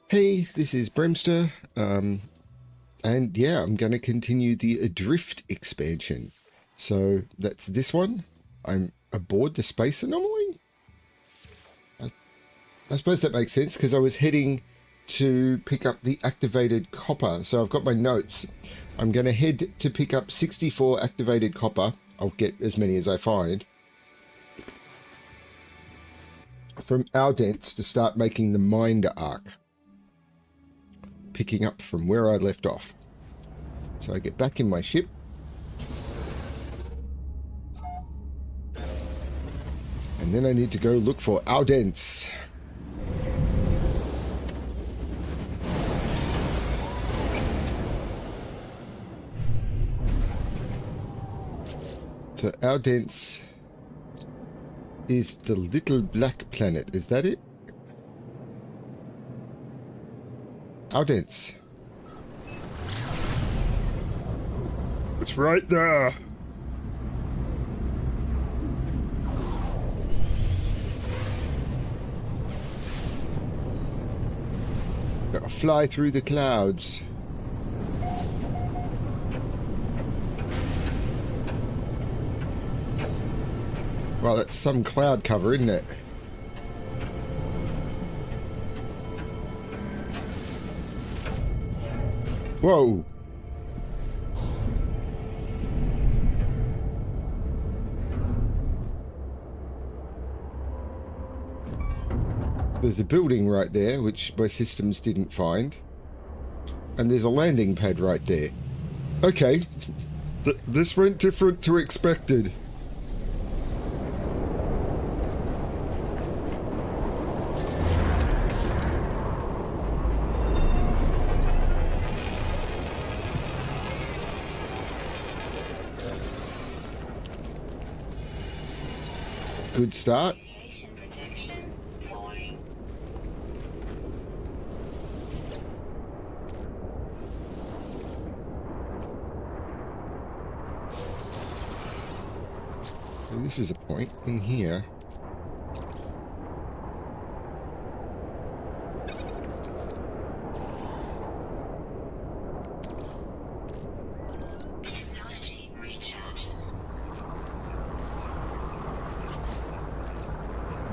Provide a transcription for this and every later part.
Hey, this is Bremster, and yeah, I'm going to continue the Adrift expansion. So that's this one. I'm aboard the space anomaly? I suppose that makes sense because I was heading to pick up the activated copper. So I've got my notes. I'm going to head to pick up 64 activated copper. I'll get as many as I find. From Aldence to start making the Minder arc. Picking up from where I left off. So I get back in my ship. And then I need to go look for Aldence. So Aldence is the little black planet. Is that it? Aldence. It's right there. Gotta fly through the clouds. Well, that's some cloud cover, isn't it? Whoa. There's a building right there, which my systems didn't find. And there's a landing pad right there. Okay. This went different to expected. Good start. So this is a point in here.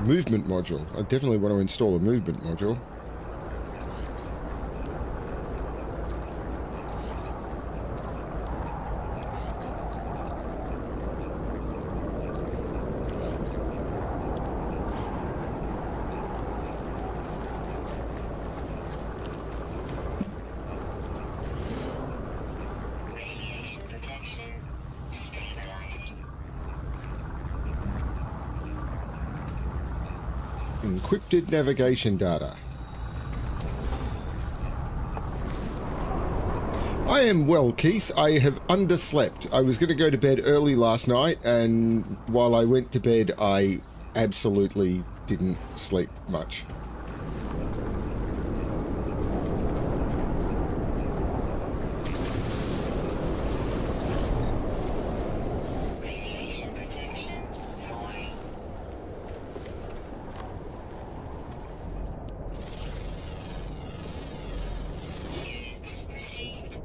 Movement module. I definitely want to install a movement module. Radiation protection stabilizing. Encrypted navigation data. I am well, Keith. I have underslept. I was going to go to bed early last night, and while I went to bed, I absolutely didn't sleep much. Radiation protection falling. Units received.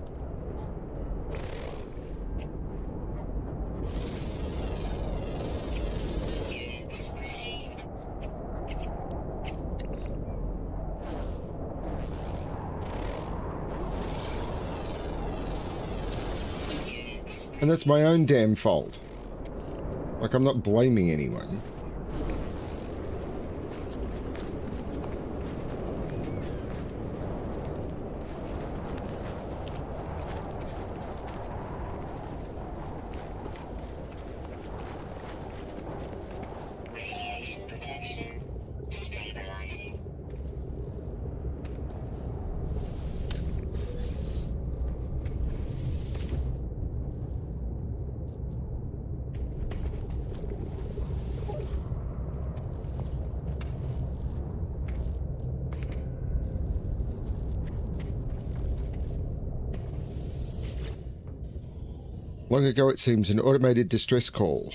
Units received. And that's my own damn fault. Like, I'm not blaming anyone. Radiation protection stabilizing. Long ago, it seems, an automated distress call.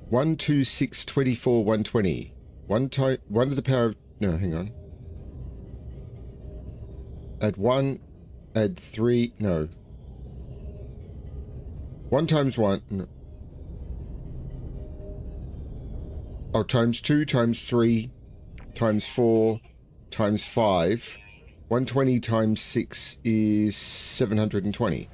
126 24 120. 1 to the power of... No, hang on. Add 1, add 3, no. 1 times 1, no. Oh, times 2, times 3, times 4, times 5. 120 times 6 is 720.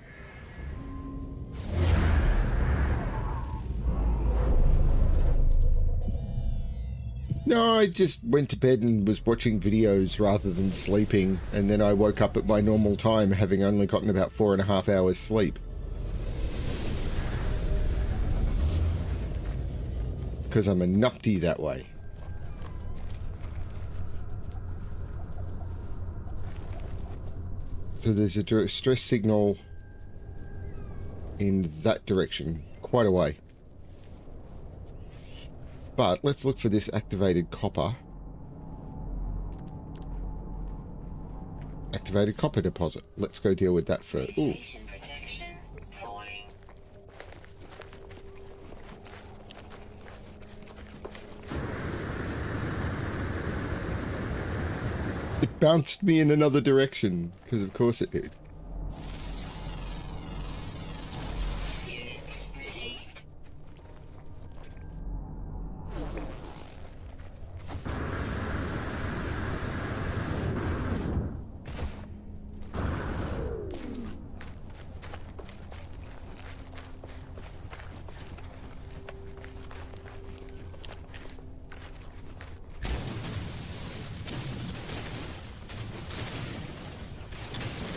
No, I just went to bed and was watching videos rather than sleeping, and then I woke up at my normal time, having only gotten about 4.5 hours sleep. Because I'm a nupty that way. So there's a stress signal in that direction, quite a way. But let's look for this activated copper. Activated copper deposit. Let's go deal with that first. Ooh. Radiation protection falling. It bounced me in another direction, because of course it did. Units received.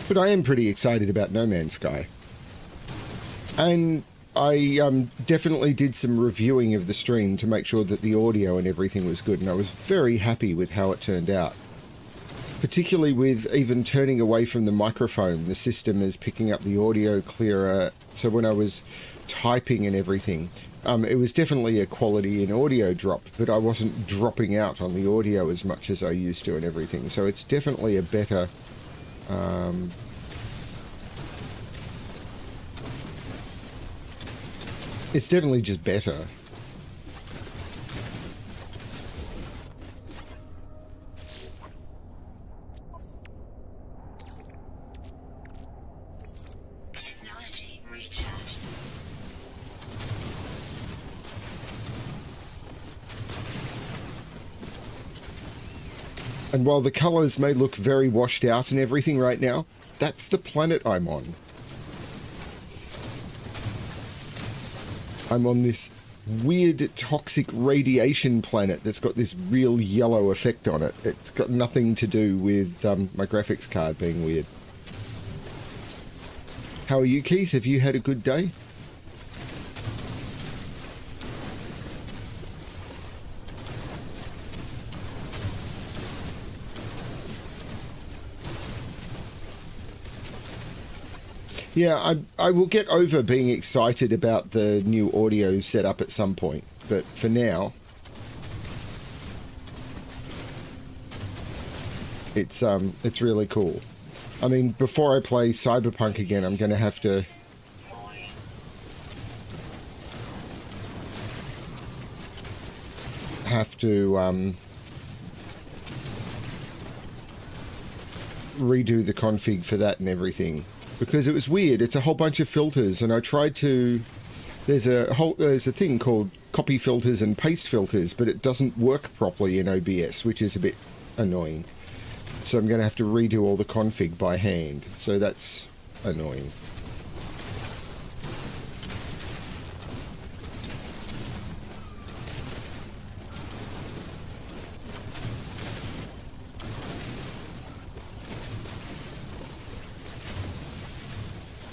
But I am pretty excited about No Man's Sky. And I definitely did some reviewing of the stream to make sure that the audio and everything was good, and I was very happy with how it turned out. Particularly with even turning away from the microphone, the system is picking up the audio clearer. So when I was typing and everything, it was definitely a quality in audio drop, but I wasn't dropping out on the audio as much as I used to and everything. So it's definitely a better... it's definitely just better. Technology recharge. And while the colours may look very washed out and everything right now, that's the planet I'm on. I'm on this weird toxic radiation planet that's got this real yellow effect on it. It's got nothing to do with my graphics card being weird. How are you, Keith? Have you had a good day? Yeah, I will get over being excited about the new audio setup at some point, but for now, it's really cool. I mean, before I play Cyberpunk again, I'm going to have to redo the config for that and everything. Because it was weird. It's a whole bunch of filters, and I tried to... There's a thing called copy filters and paste filters, but it doesn't work properly in OBS, which is a bit annoying. So I'm going to have to redo all the config by hand. So that's annoying.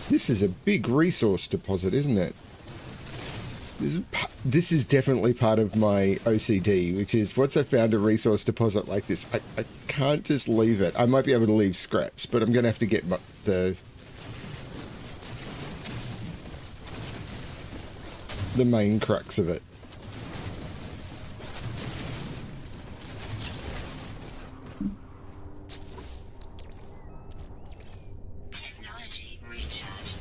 This is a big resource deposit, isn't it? This is definitely part of my OCD, which is once I found a resource deposit like this, I can't just leave it. I might be able to leave scraps, but I'm going to have to get the main crux of it. Technology recharge.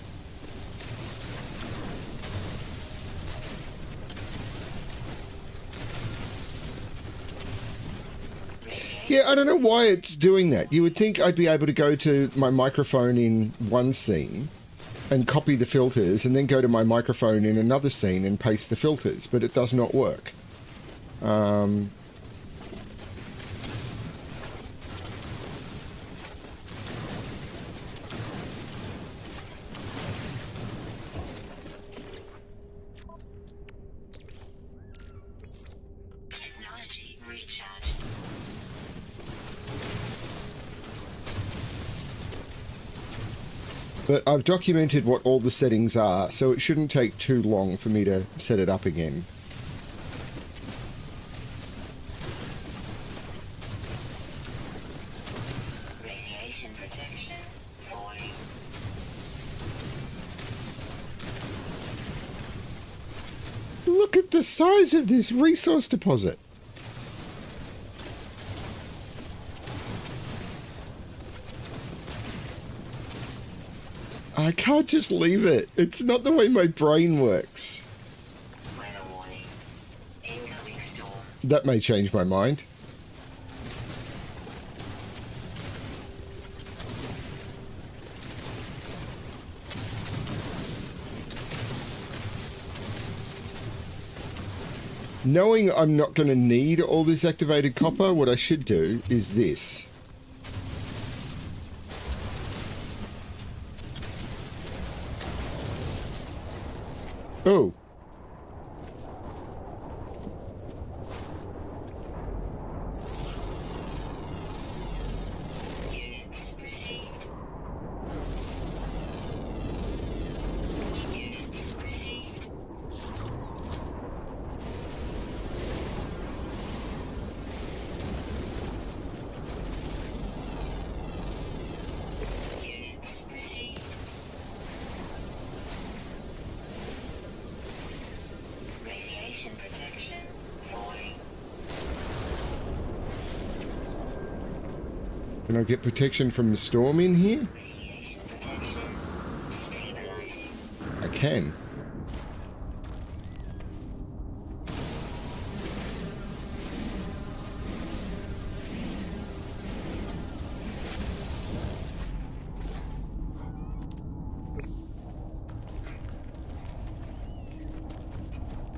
Radiation Yeah, I don't know why it's doing that. You would think I'd be able to go to my microphone in one scene and copy the filters and then go to my microphone in another scene and paste the filters, but it does not work. Technology recharge. But I've documented what all the settings are, so it shouldn't take too long for me to set it up again. Radiation protection falling. Look at the size of this resource deposit. I can't just leave it. It's not the way my brain works. Weather warning. Incoming storm. That may change my mind. Knowing I'm not going to need all this activated copper, what I should do is this. Oh. Units received. Units received. Units received. Radiation protection falling. Can I get protection from the storm in here? Radiation protection stabilizing. I can.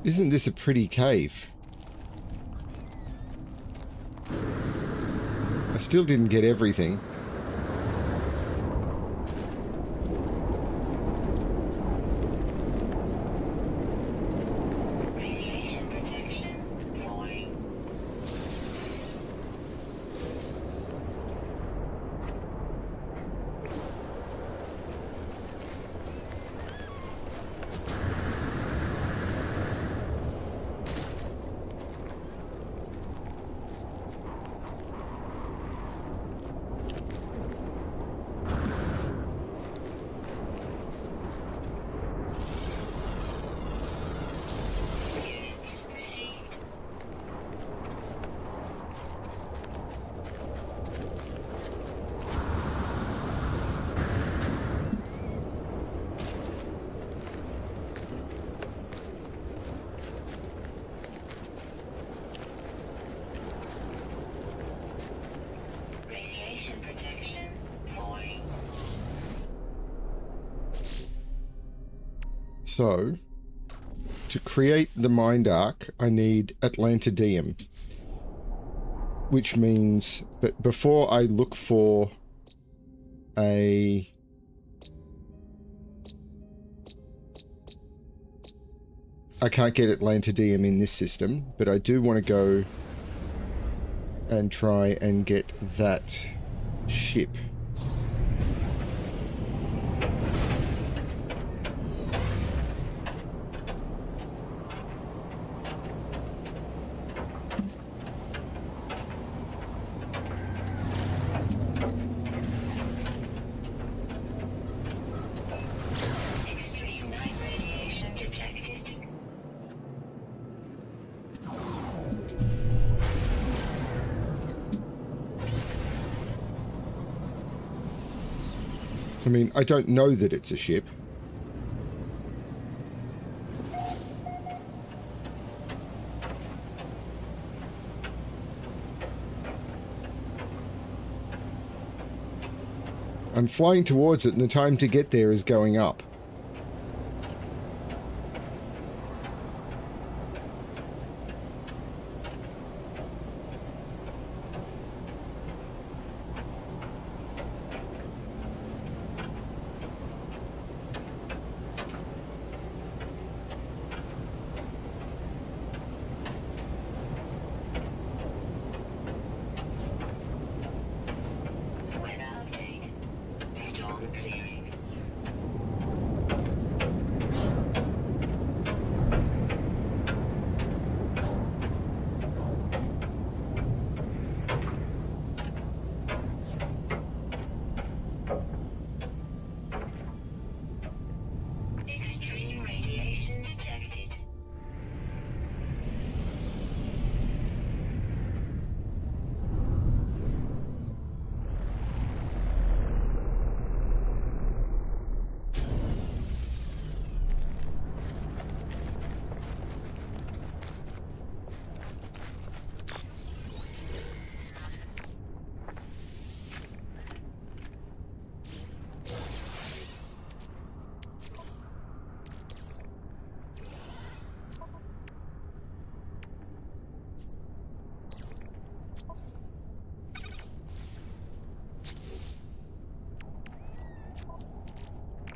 Isn't this a pretty cave? I still didn't get everything. Radiation protection falling. Units received. Radiation protection falling. So, to create the mind arc, I need Atlantidium. Which means, but before I look for a... I can't get Atlantidium in this system, but I do want to go and try and get that ship. Extreme night radiation detected. I mean, I don't know that it's a ship. I'm flying towards it and the time to get there is going up. Weather update. Storm clearing. Extreme radiation detected.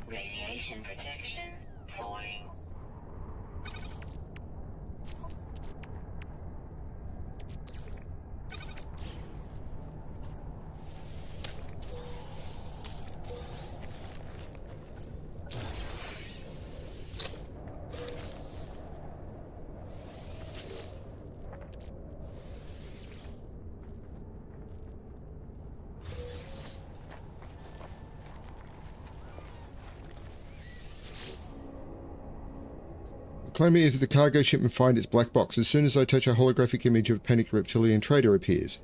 Radiation protection falling. Climbing into the cargo ship and find its black box. As soon as I touch, a holographic image of a panicked reptilian trader appears.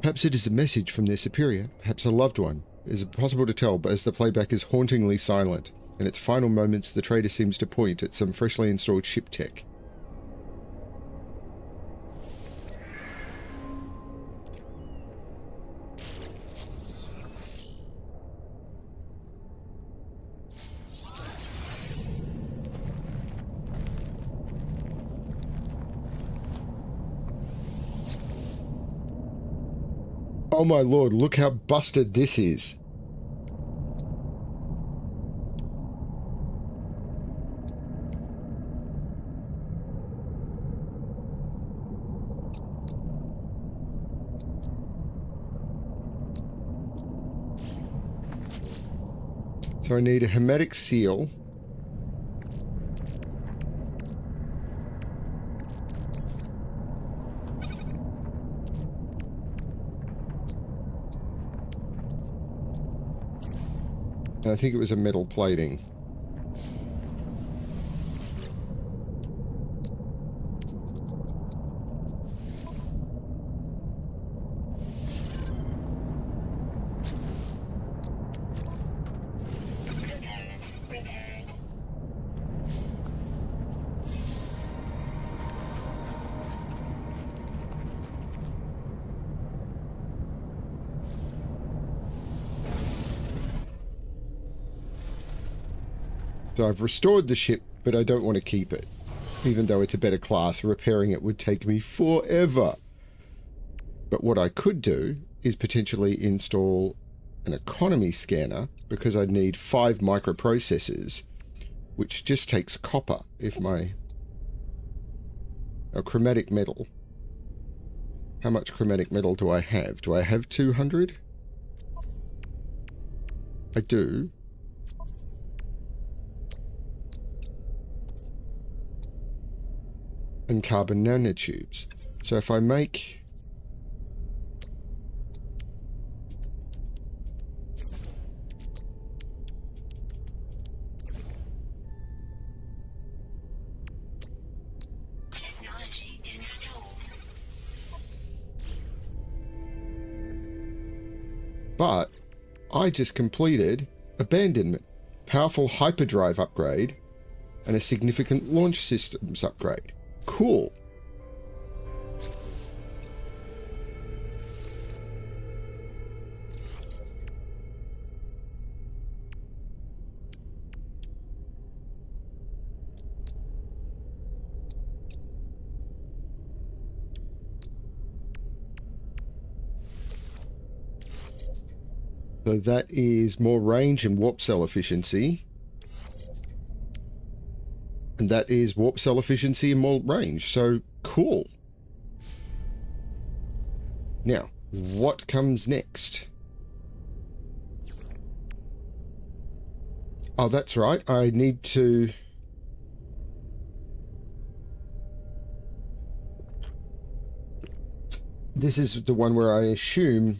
Perhaps it is a message from their superior, perhaps a loved one. It is impossible to tell, but as the playback is hauntingly silent, in its final moments the trader seems to point at some freshly installed ship tech. Oh my lord, look how busted this is. So I need a hermetic seal. And I think it was a metal plating. So I've restored the ship, but I don't want to keep it. Even though it's a better class, repairing it would take me forever. But what I could do is potentially install an economy scanner, because I'd need 5 microprocessors, which just takes copper if my... A chromatic metal. How much chromatic metal do I have? Do I have 200? I do. And carbon nanotubes. So if I make... Technology installed. But I just completed abandonment, powerful hyperdrive upgrade, and a significant launch systems upgrade. Cool. So that is more range and warp cell efficiency. And that is warp cell efficiency and more range. So cool. Now, what comes next? Oh, that's right. I need to... This is the one where I assume...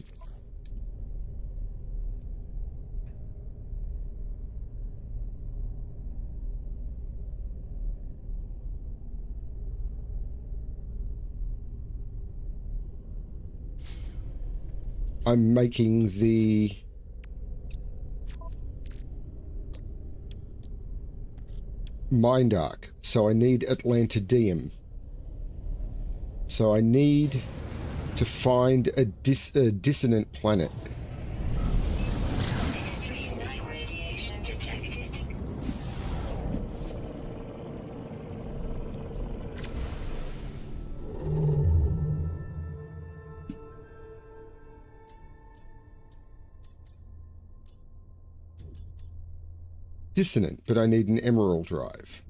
I'm making the... mind arc, so I need Atlantidium. So I need to find a dissonant planet. Extreme night radiation detected. Dissonant, but I need an emerald drive.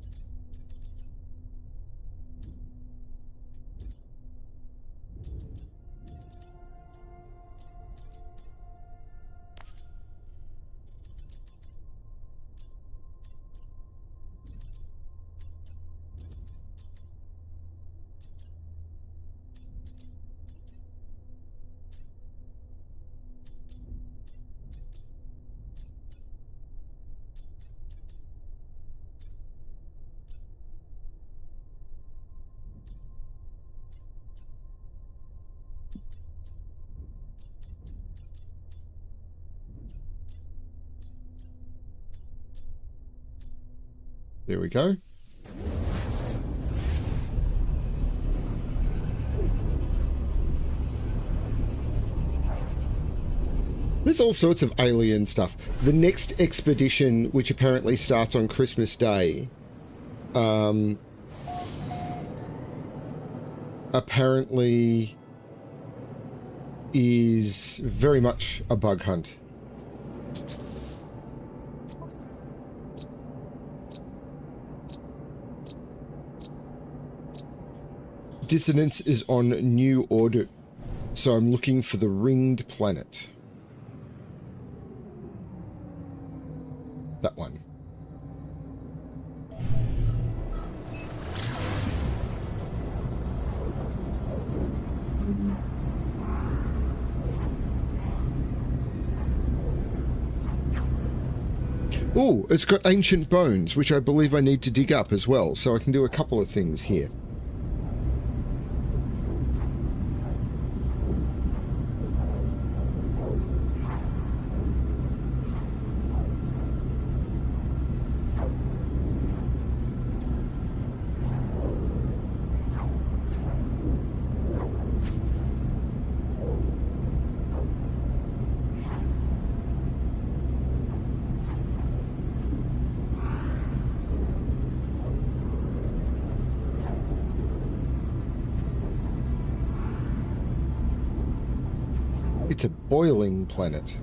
There we go. There's all sorts of alien stuff. The next expedition, which apparently starts on Christmas Day, apparently is very much a bug hunt. Dissonance is on New Order, so I'm looking for the ringed planet. That one. Oh, it's got ancient bones, which I believe I need to dig up as well, so I can do a couple of things here. It's a boiling planet.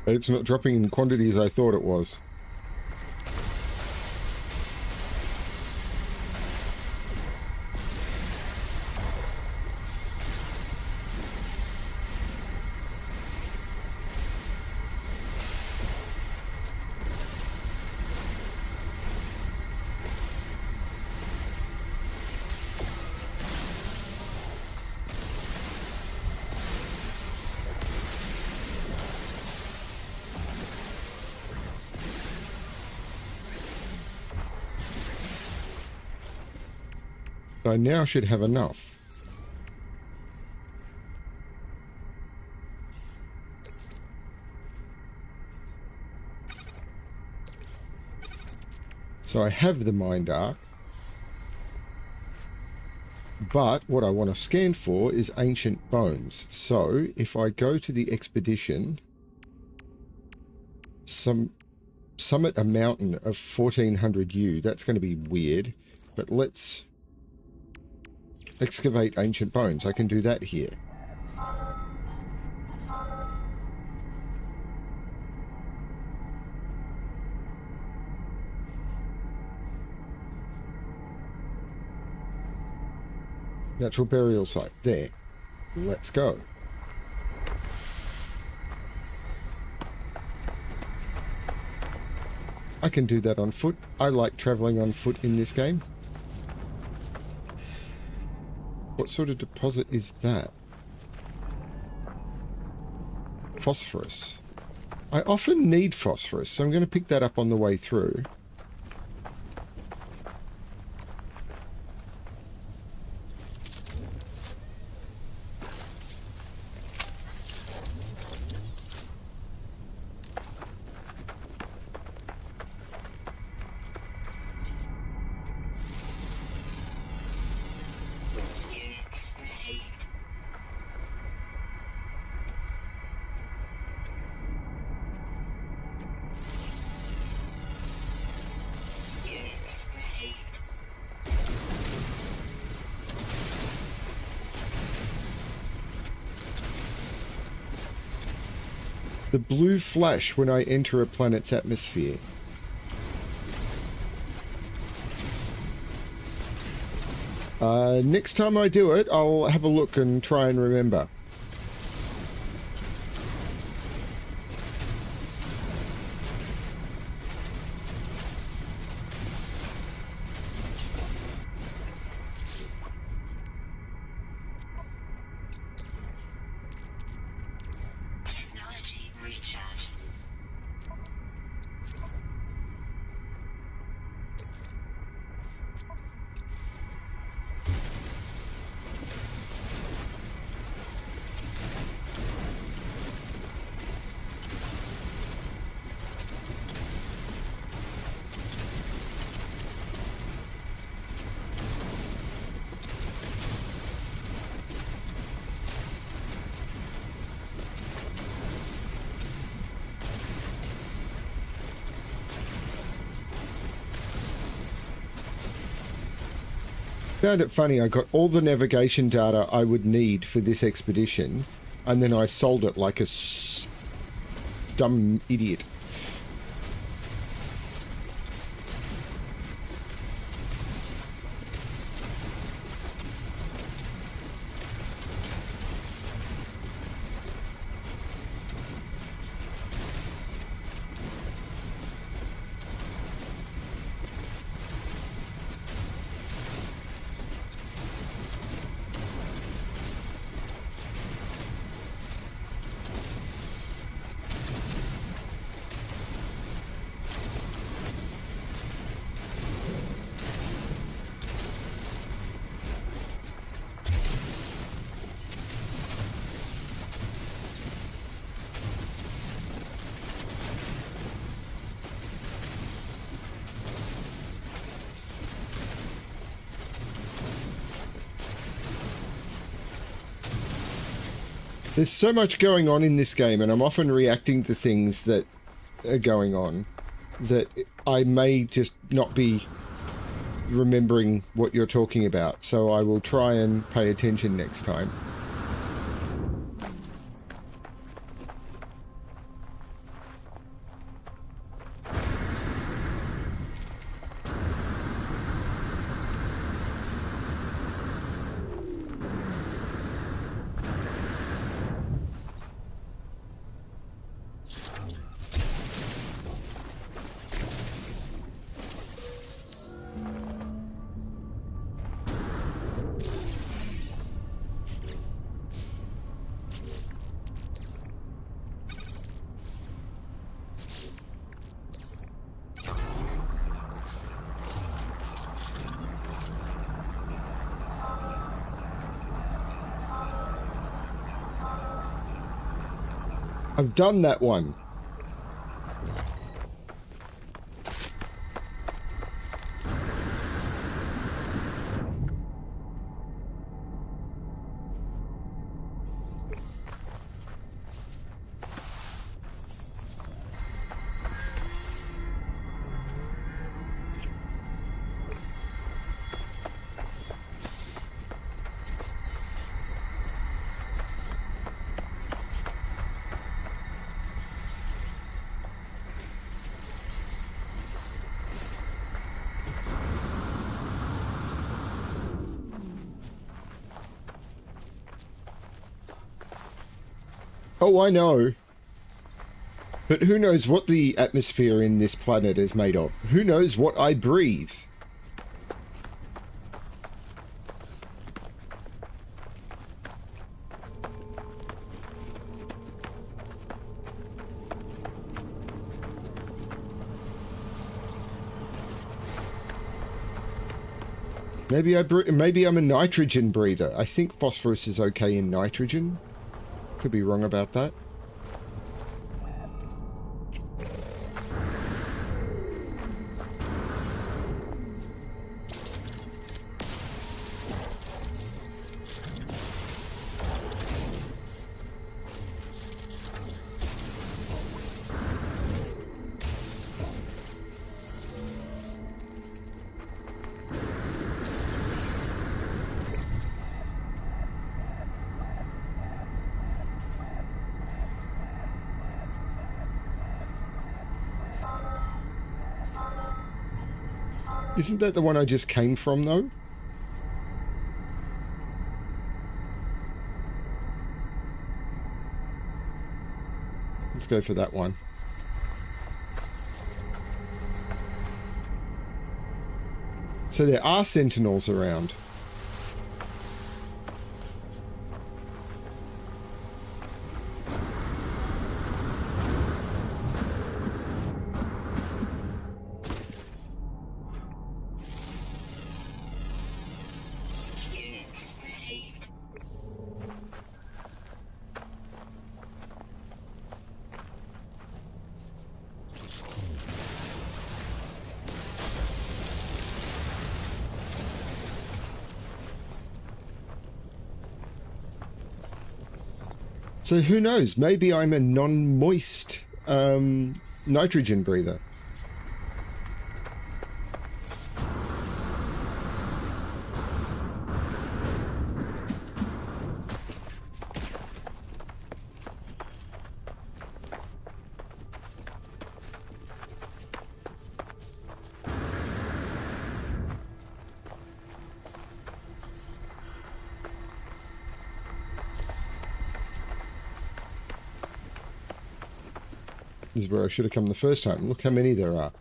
It's not dropping in quantity as I thought it was. I now should have enough. So I have the mind arc. But what I want to scan for is ancient bones. So if I go to the expedition, summit a mountain of 1400 U, that's going to be weird. But let's excavate ancient bones. I can do that here. Natural burial site. There. Let's go. I can do that on foot. I like traveling on foot in this game. What sort of deposit is that? Phosphorus. I often need phosphorus, so I'm going to pick that up on the way through. The blue flash when I enter a planet's atmosphere. Next time I do it, I'll have a look and try and remember. Found it funny, I got all the navigation data I would need for this expedition, and then I sold it like a dumb idiot. There's so much going on in this game, and I'm often reacting to things that are going on, that I may just not be remembering what you're talking about, so I will try and pay attention next time. I've done that one. Oh, I know. But who knows what the atmosphere in this planet is made of? Who knows what I breathe? Maybe I'm a nitrogen breather. I think phosphorus is okay in nitrogen. Could be wrong about that. Isn't that the one I just came from, though? Let's go for that one. So there are sentinels around. So who knows? Maybe I'm a non-moist nitrogen breather. This is where I should have come the first time. Look how many there are.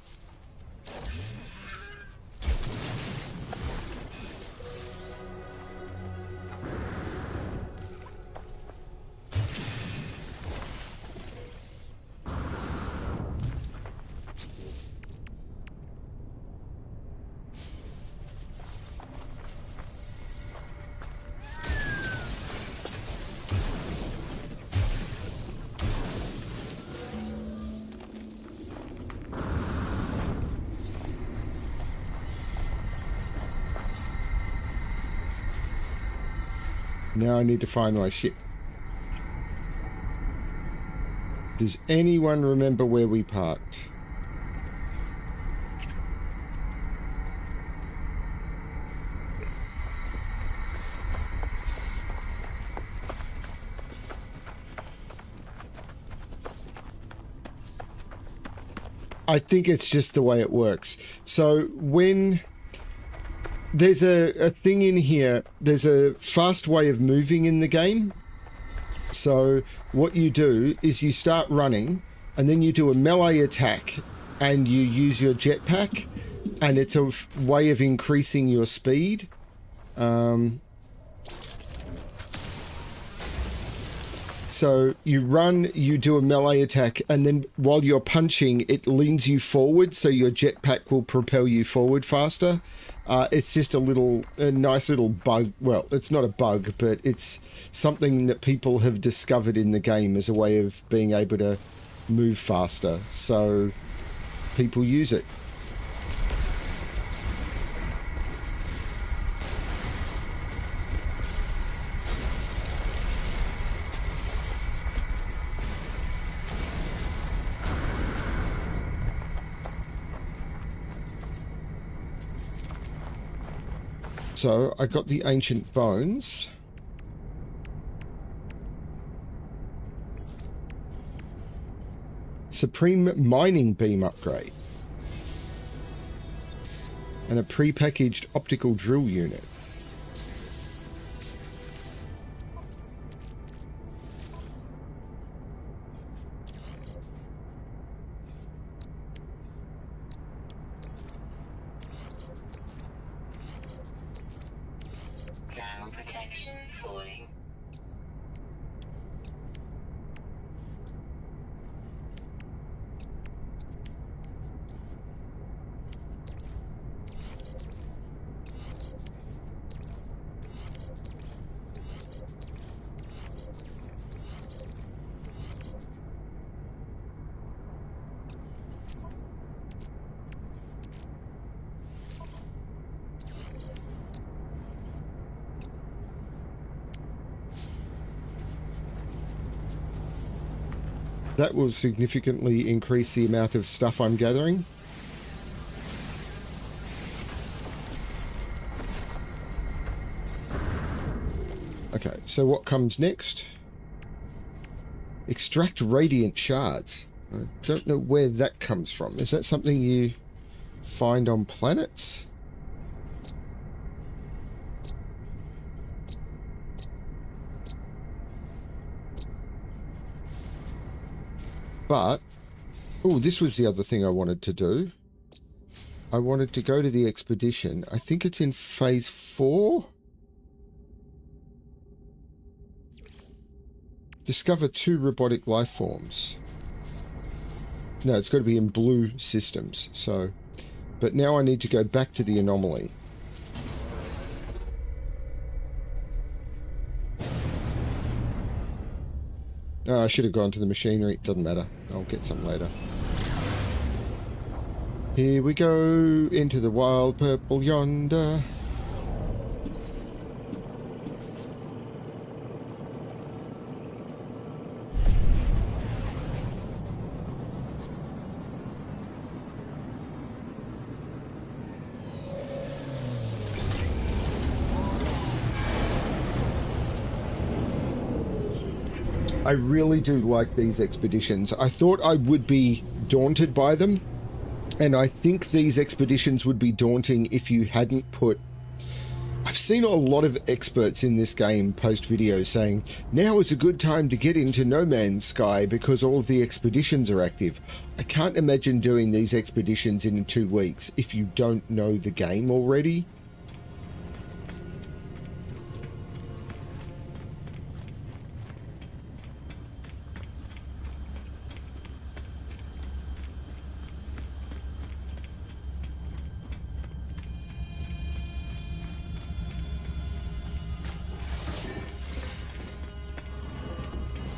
Now I need to find my ship. Does anyone remember where we parked? I think it's just the way it works. So when there's a thing in here, there's a fast way of moving in the game. So what you do is you start running and then you do a melee attack and you use your jetpack, and it's a way of increasing your speed. So you run, you do a melee attack, and then while you're punching, it leans you forward, so your jetpack will propel you forward faster. It's just a nice little bug. Well, it's not a bug, but it's something that people have discovered in the game as a way of being able to move faster. So people use it. So I got the ancient bones. Supreme mining beam upgrade. And a pre-packaged optical drill unit. Thermal protection falling. That will significantly increase the amount of stuff I'm gathering. Okay, so what comes next? Extract radiant shards. I don't know where that comes from. Is that something you find on planets? But, oh, this was the other thing I wanted to do. I wanted to go to the expedition. I think it's in phase 4. Discover 2 robotic life forms. No, it's got to be in blue systems. So, but now I need to go back to the anomaly. Oh, I should have gone to the machinery. Doesn't matter. I'll get some later. Here we go into the wild purple yonder. I really do like these expeditions. I thought I would be daunted by them, and I think these expeditions would be daunting if you hadn't put... I've seen a lot of experts in this game post videos saying, now is a good time to get into No Man's Sky because all of the expeditions are active. I can't imagine doing these expeditions in 2 weeks if you don't know the game already.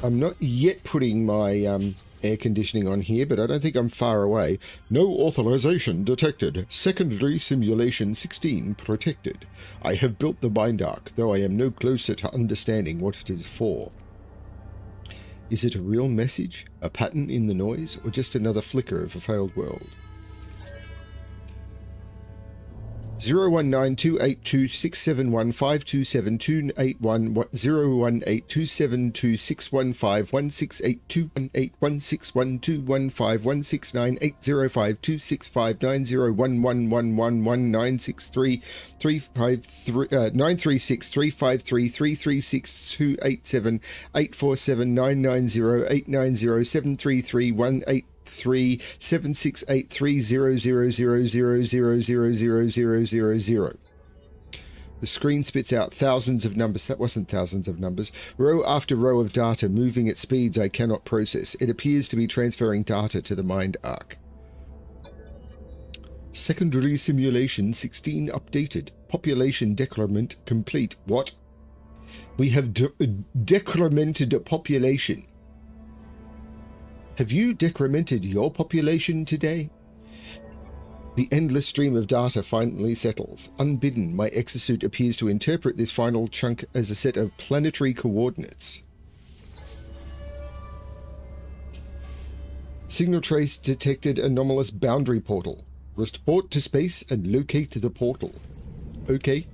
I'm not yet putting my air conditioning on here, but I don't think I'm far away. No authorization detected. Secondary simulation 16 protected. I have built the bind arc, though I am no closer to understanding what it is for. Is it a real message, a pattern in the noise, or just another flicker of a failed world? 019282671527281 01928261281635393535393 768300000000000. The screen spits out thousands of numbers. That wasn't thousands of numbers. Row after row of data moving at speeds I cannot process. It appears to be transferring data to the mind arc. Secondary simulation 16 updated. Population decrement complete. What? We have decremented a population. Have you decremented your population today? The endless stream of data finally settles. Unbidden, my exosuit appears to interpret this final chunk as a set of planetary coordinates. Signal trace detected anomalous boundary portal. Report to space and locate the portal. Okay.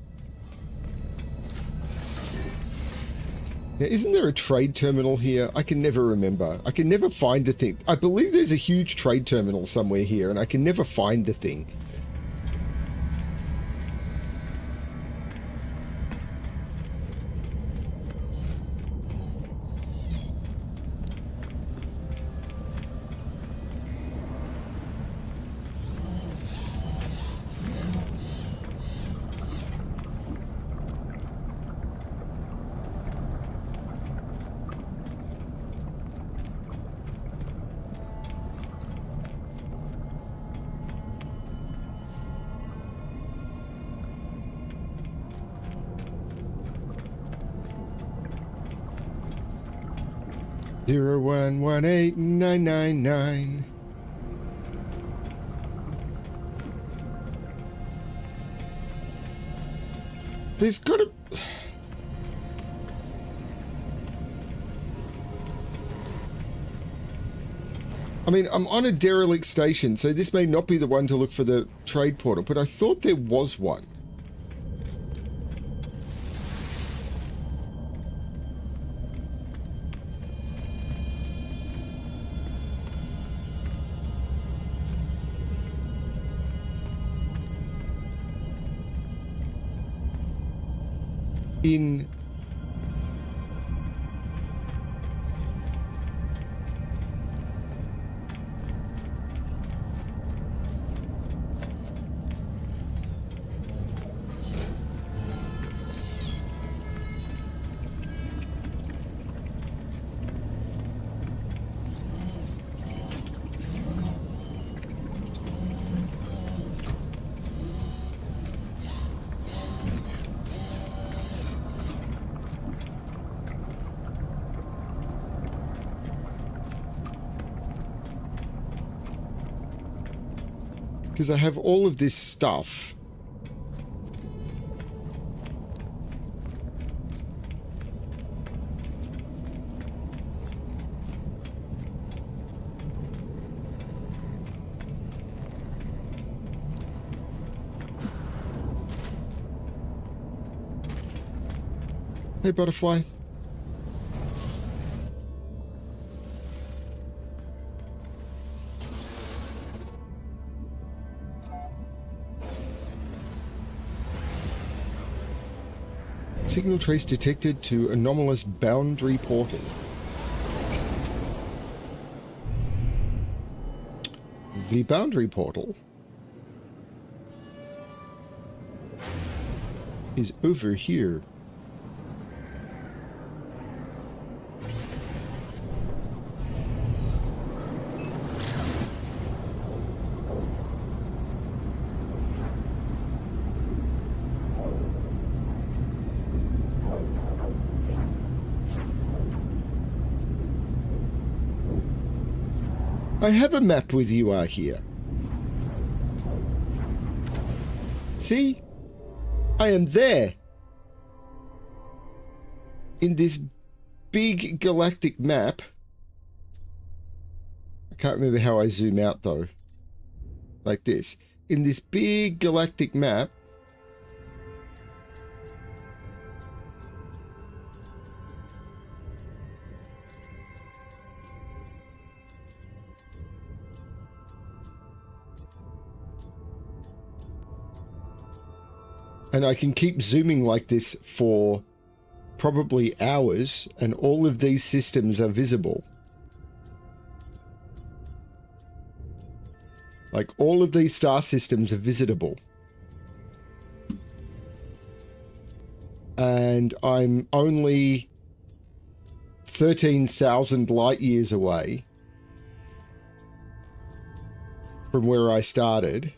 Now, isn't there a trade terminal here? I can never remember. I can never find the thing. I believe there's a huge trade terminal somewhere here, and I can never find the thing. 0118999. There's gotta... I mean, I'm on a derelict station, so this may not be the one to look for the trade portal, but I thought there was one. In because I have all of this stuff. Hey, butterfly. Signal trace detected to anomalous boundary portal. The boundary portal is over here. I have a map with you out here. See? I am there. In this big galactic map. I can't remember how I zoom out though. Like this. In this big galactic map. And I can keep zooming like this for probably hours, and all of these systems are visible. Like, all of these star systems are visitable. And I'm only 13,000 light years away from where I started.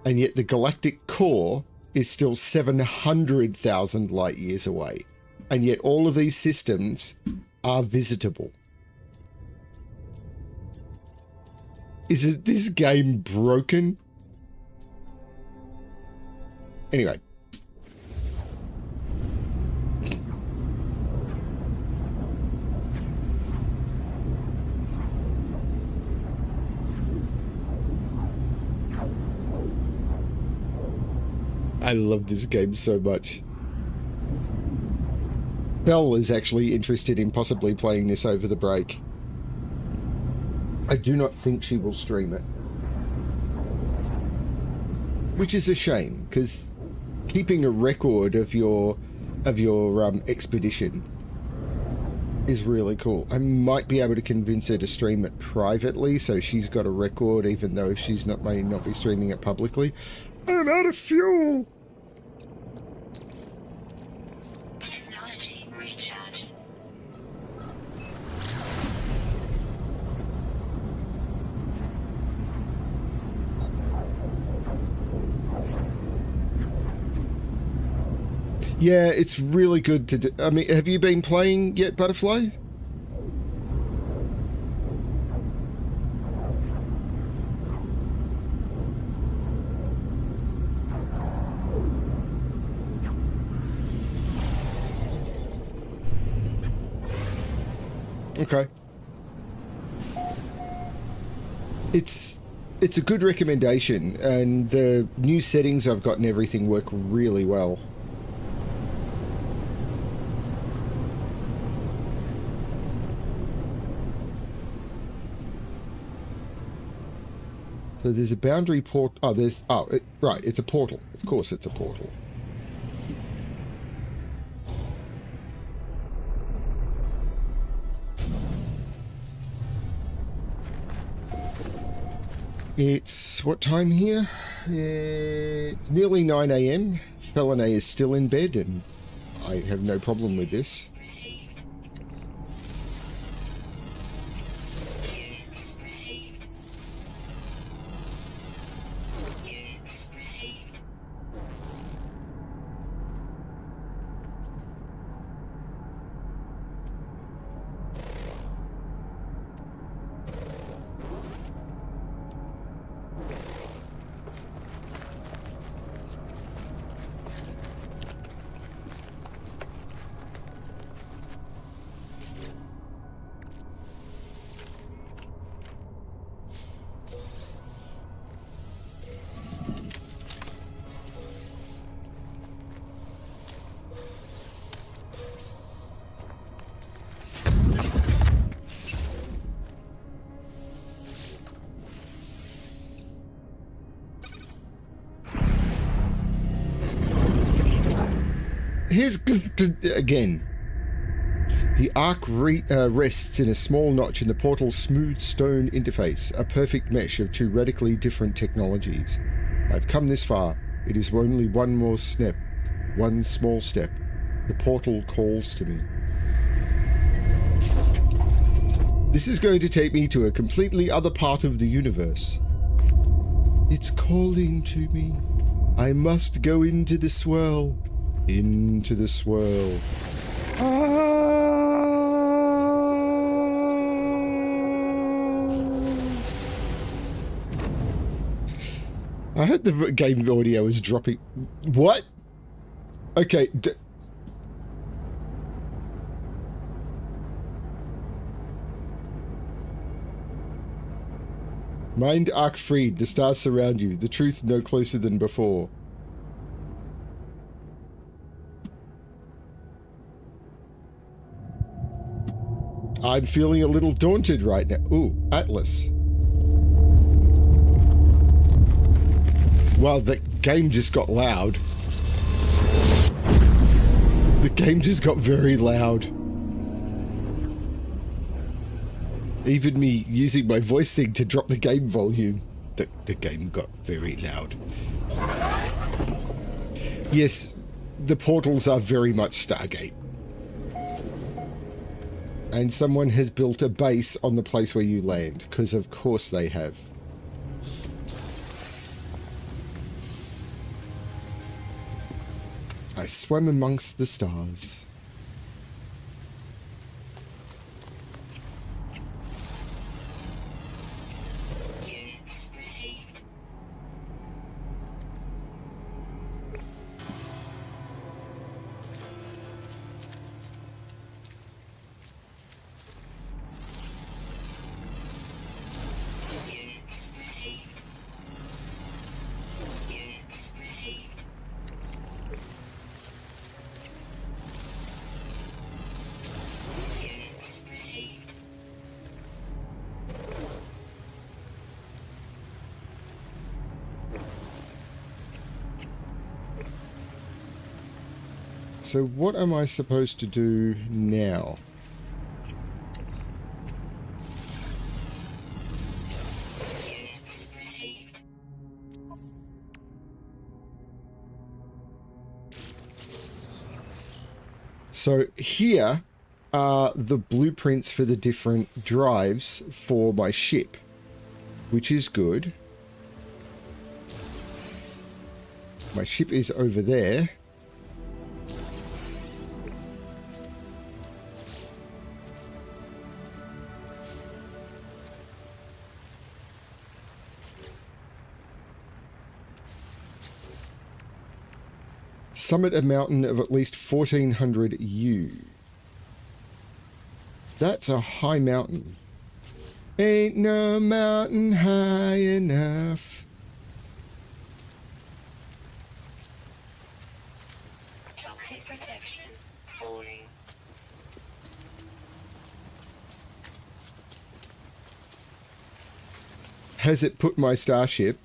And yet the galactic core is still 700,000 light years away. And yet all of these systems are visitable. Isn't this game broken? Anyway. I love this game so much. Belle is actually interested in possibly playing this over the break. I do not think she will stream it. Which is a shame, because keeping a record of your expedition is really cool. I might be able to convince her to stream it privately, so she's got a record, even though she's may not be streaming it publicly. I'm out of fuel! Technology recharge. Yeah, it's really good to do. I mean, have you been playing yet, Butterfly? Okay. It's a good recommendation, and the new settings I've got and everything work really well. So there's a boundary port. Oh, there's. Oh, right. It's a portal. Of course, it's a portal. It's what time here? It's nearly 9 a.m. Felinae is still in bed, and I have no problem with this. Received. Units received. Units received. Here's again. The arc rests in a small notch in the portal's smooth stone interface, a perfect mesh of two radically different technologies. I've come this far. It is only one more step, one small step. The portal calls to me. This is going to take me to a completely other part of the universe. It's calling to me. I must go into the swirl. Into the swirl. I heard the game audio is dropping. What? Okay. Mind arc freed. The stars surround you. The truth no closer than before. I'm feeling a little daunted right now. Ooh, Atlas. Well, the game just got loud. The game just got very loud. Even me using my voice thing to drop the game volume. The game got very loud. Yes, the portals are very much Stargate. And someone has built a base on the place where you land, because of course they have. I swam amongst the stars. Units received. Units received. Units received. Units received. So what am I supposed to do now? Units received. So here are the blueprints for the different drives for my ship, which is good. My ship is over there. Summit a mountain of at least 1400 U. That's a high mountain. Ain't no mountain high enough. Toxic protection falling. Has it put my starship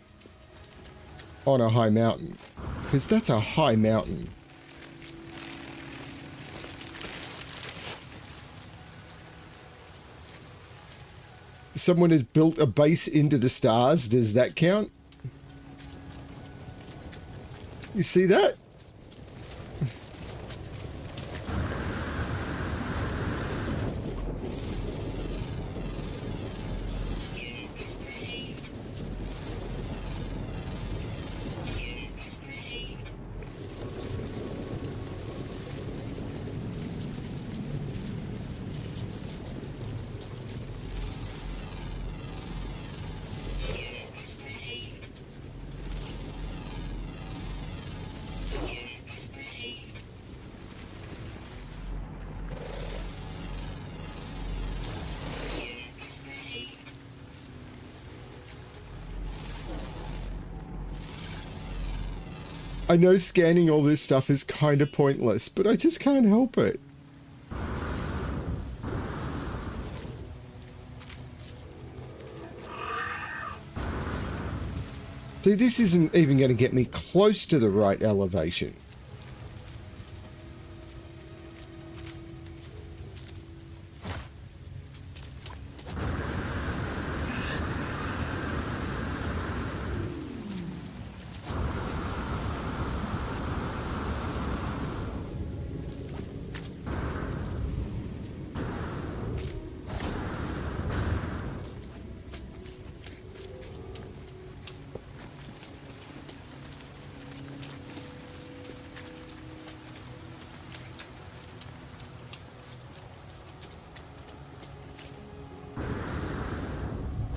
on a high mountain? Because that's a high mountain. Someone has built a base into the stars. Does that count? You see that? Units received. Units received. Units received. Units received. Units received. I know scanning all this stuff is kind of pointless, but I just can't help it. See, this isn't even going to get me close to the right elevation.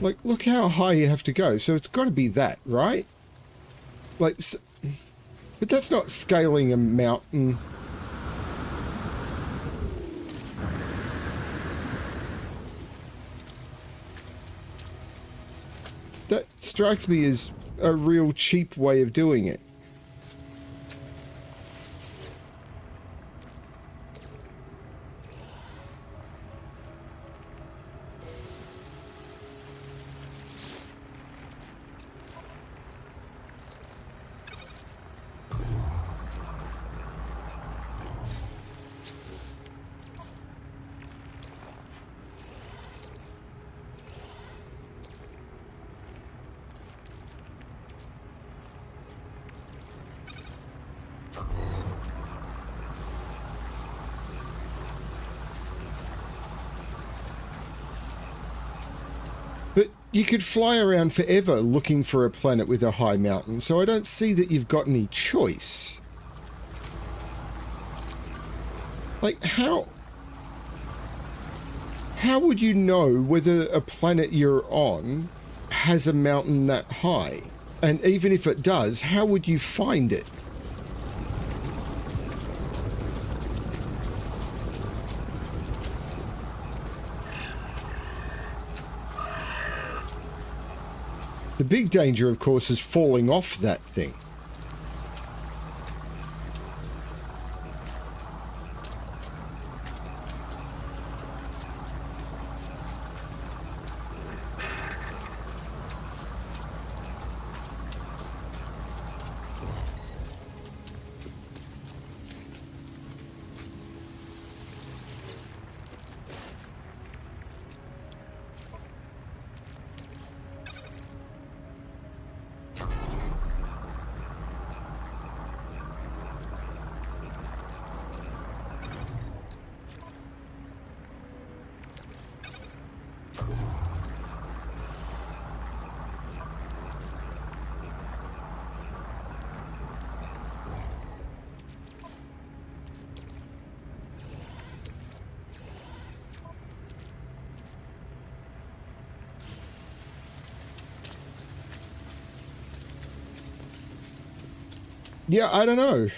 Like, look how high you have to go. So it's got to be that, right? Like, but that's not scaling a mountain. That strikes me as a real cheap way of doing it. But you could fly around forever looking for a planet with a high mountain, so I don't see that you've got any choice. Like, how would you know whether a planet you're on has a mountain that high? And even if it does, how would you find it? The big danger, of course, is falling off that thing. Yeah, I don't know.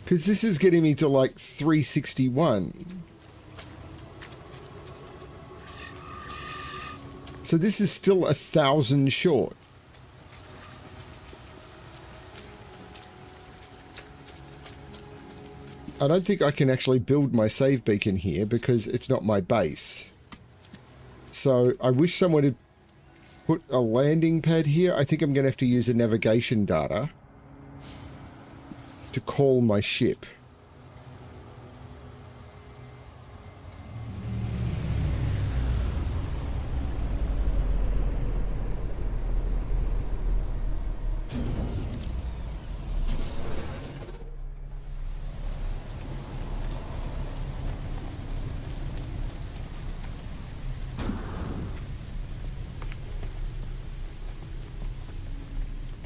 Because this is getting me to like 361. So this is still 1,000 short. I don't think I can actually build my save beacon here because it's not my base. So I wish someone had put a landing pad here. I think I'm going to have to use a navigation data to call my ship.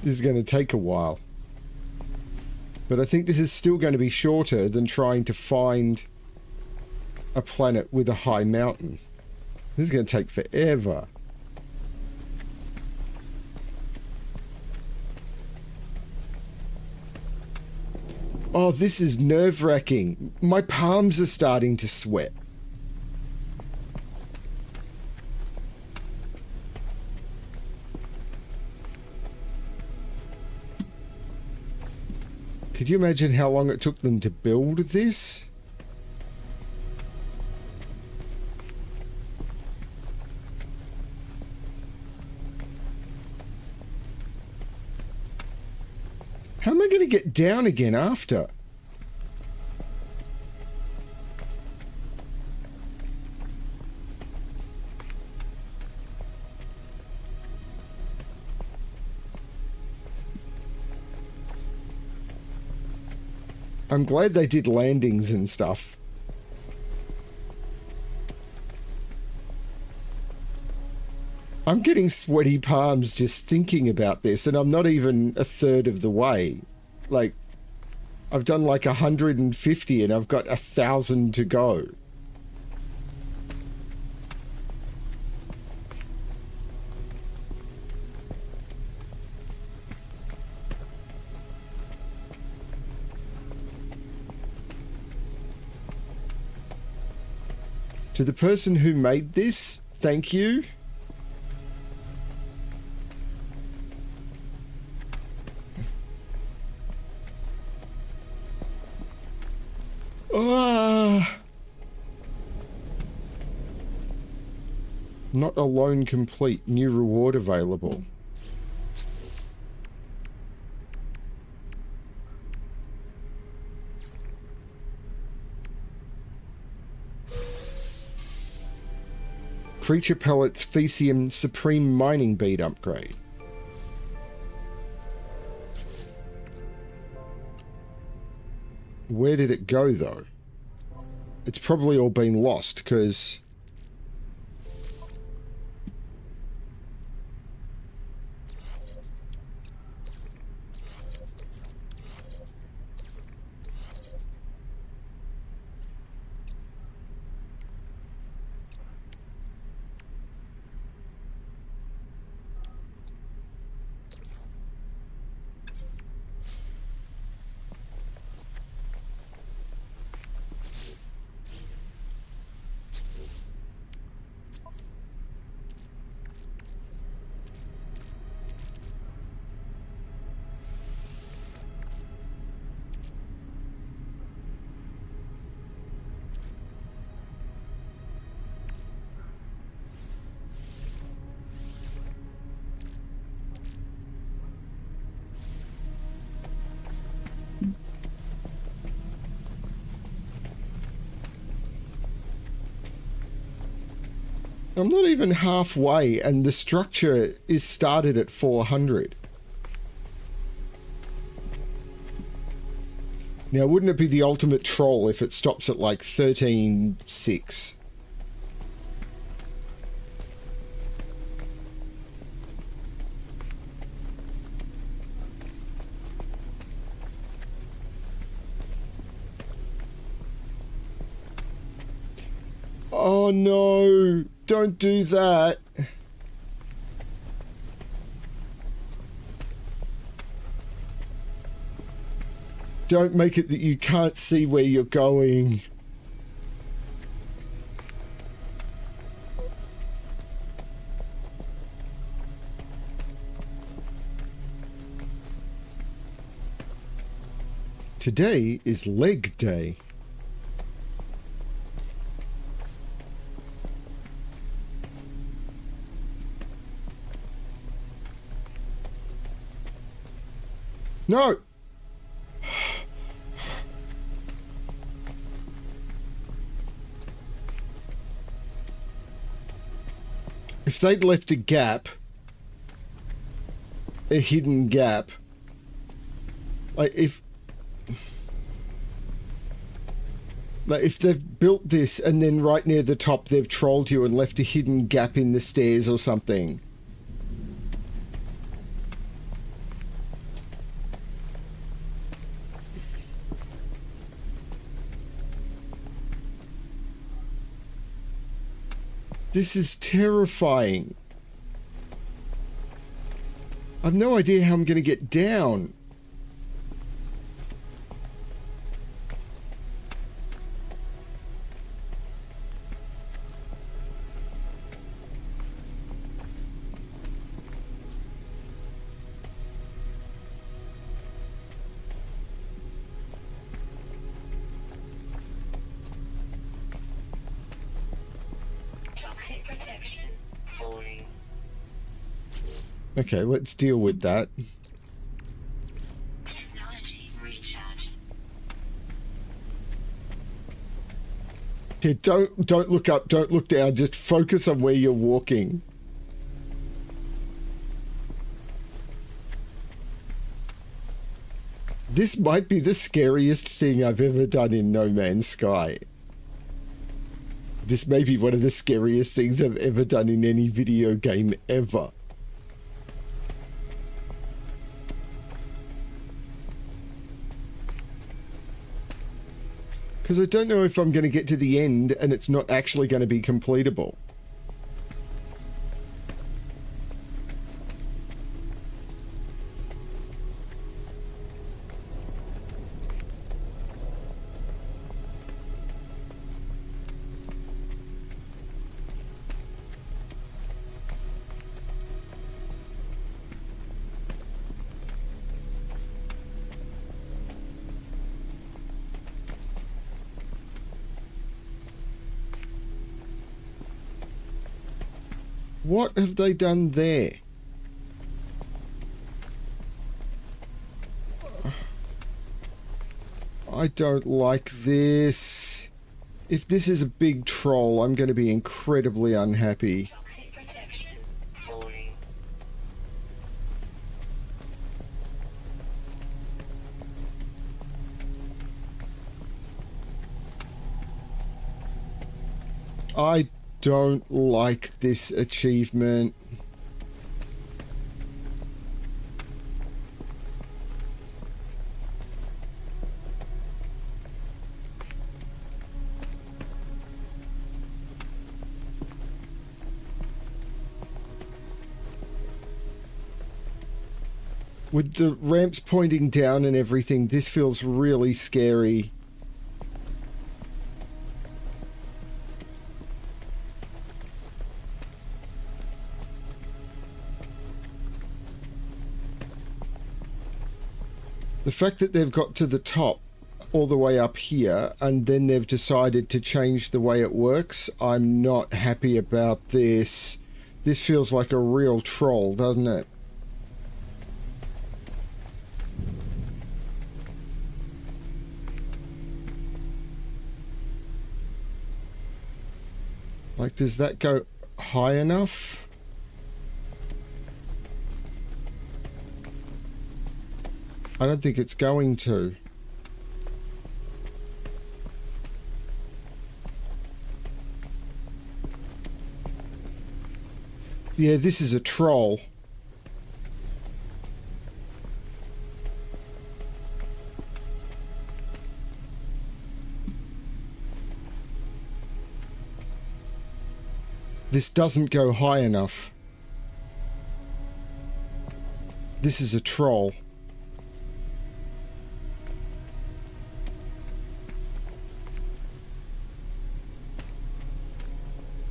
This is going to take a while. But I think this is still going to be shorter than trying to find a planet with a high mountain. This is going to take forever. Oh, this is nerve-wracking. My palms are starting to sweat. Could you imagine how long it took them to build this? How am I going to get down again after? I'm glad they did landings and stuff. I'm getting sweaty palms just thinking about this, and I'm not even a third of the way. Like, I've done like 150 and I've got 1,000 to go. To the person who made this, thank you. Not alone complete. New reward available. Creature Pellets Fecium Supreme Mining Bead upgrade. Where did it go, though? It's probably all been lost, because... I'm not even halfway, and the structure is started at 400. Now, wouldn't it be the ultimate troll if it stops at like 13.6? Oh no, don't do that. Don't make it that you can't see where you're going. Today is leg day. No! If they'd left a gap, a hidden gap, like if they've built this and then right near the top they've trolled you and left a hidden gap in the stairs or something. This is terrifying. I've no idea how I'm going to get down. Toxic protection falling. Okay, let's deal with that. Technology recharge. Yeah, don't look up, don't look down, just focus on where you're walking. This might be the scariest thing I've ever done in No Man's Sky. This may be one of the scariest things I've ever done in any video game ever. Because I don't know if I'm going to get to the end and it's not actually going to be completable. What have they done there? I don't like this. If this is a big troll, I'm going to be incredibly unhappy. Toxic protection falling. I don't like this achievement. With the ramps pointing down and everything, this feels really scary. The fact that they've got to the top all the way up here and then they've decided to change the way it works, I'm not happy about this. This feels like a real troll, doesn't it? Like, does that go high enough. I don't think it's going to. Yeah, this is a troll. This doesn't go high enough. This is a troll.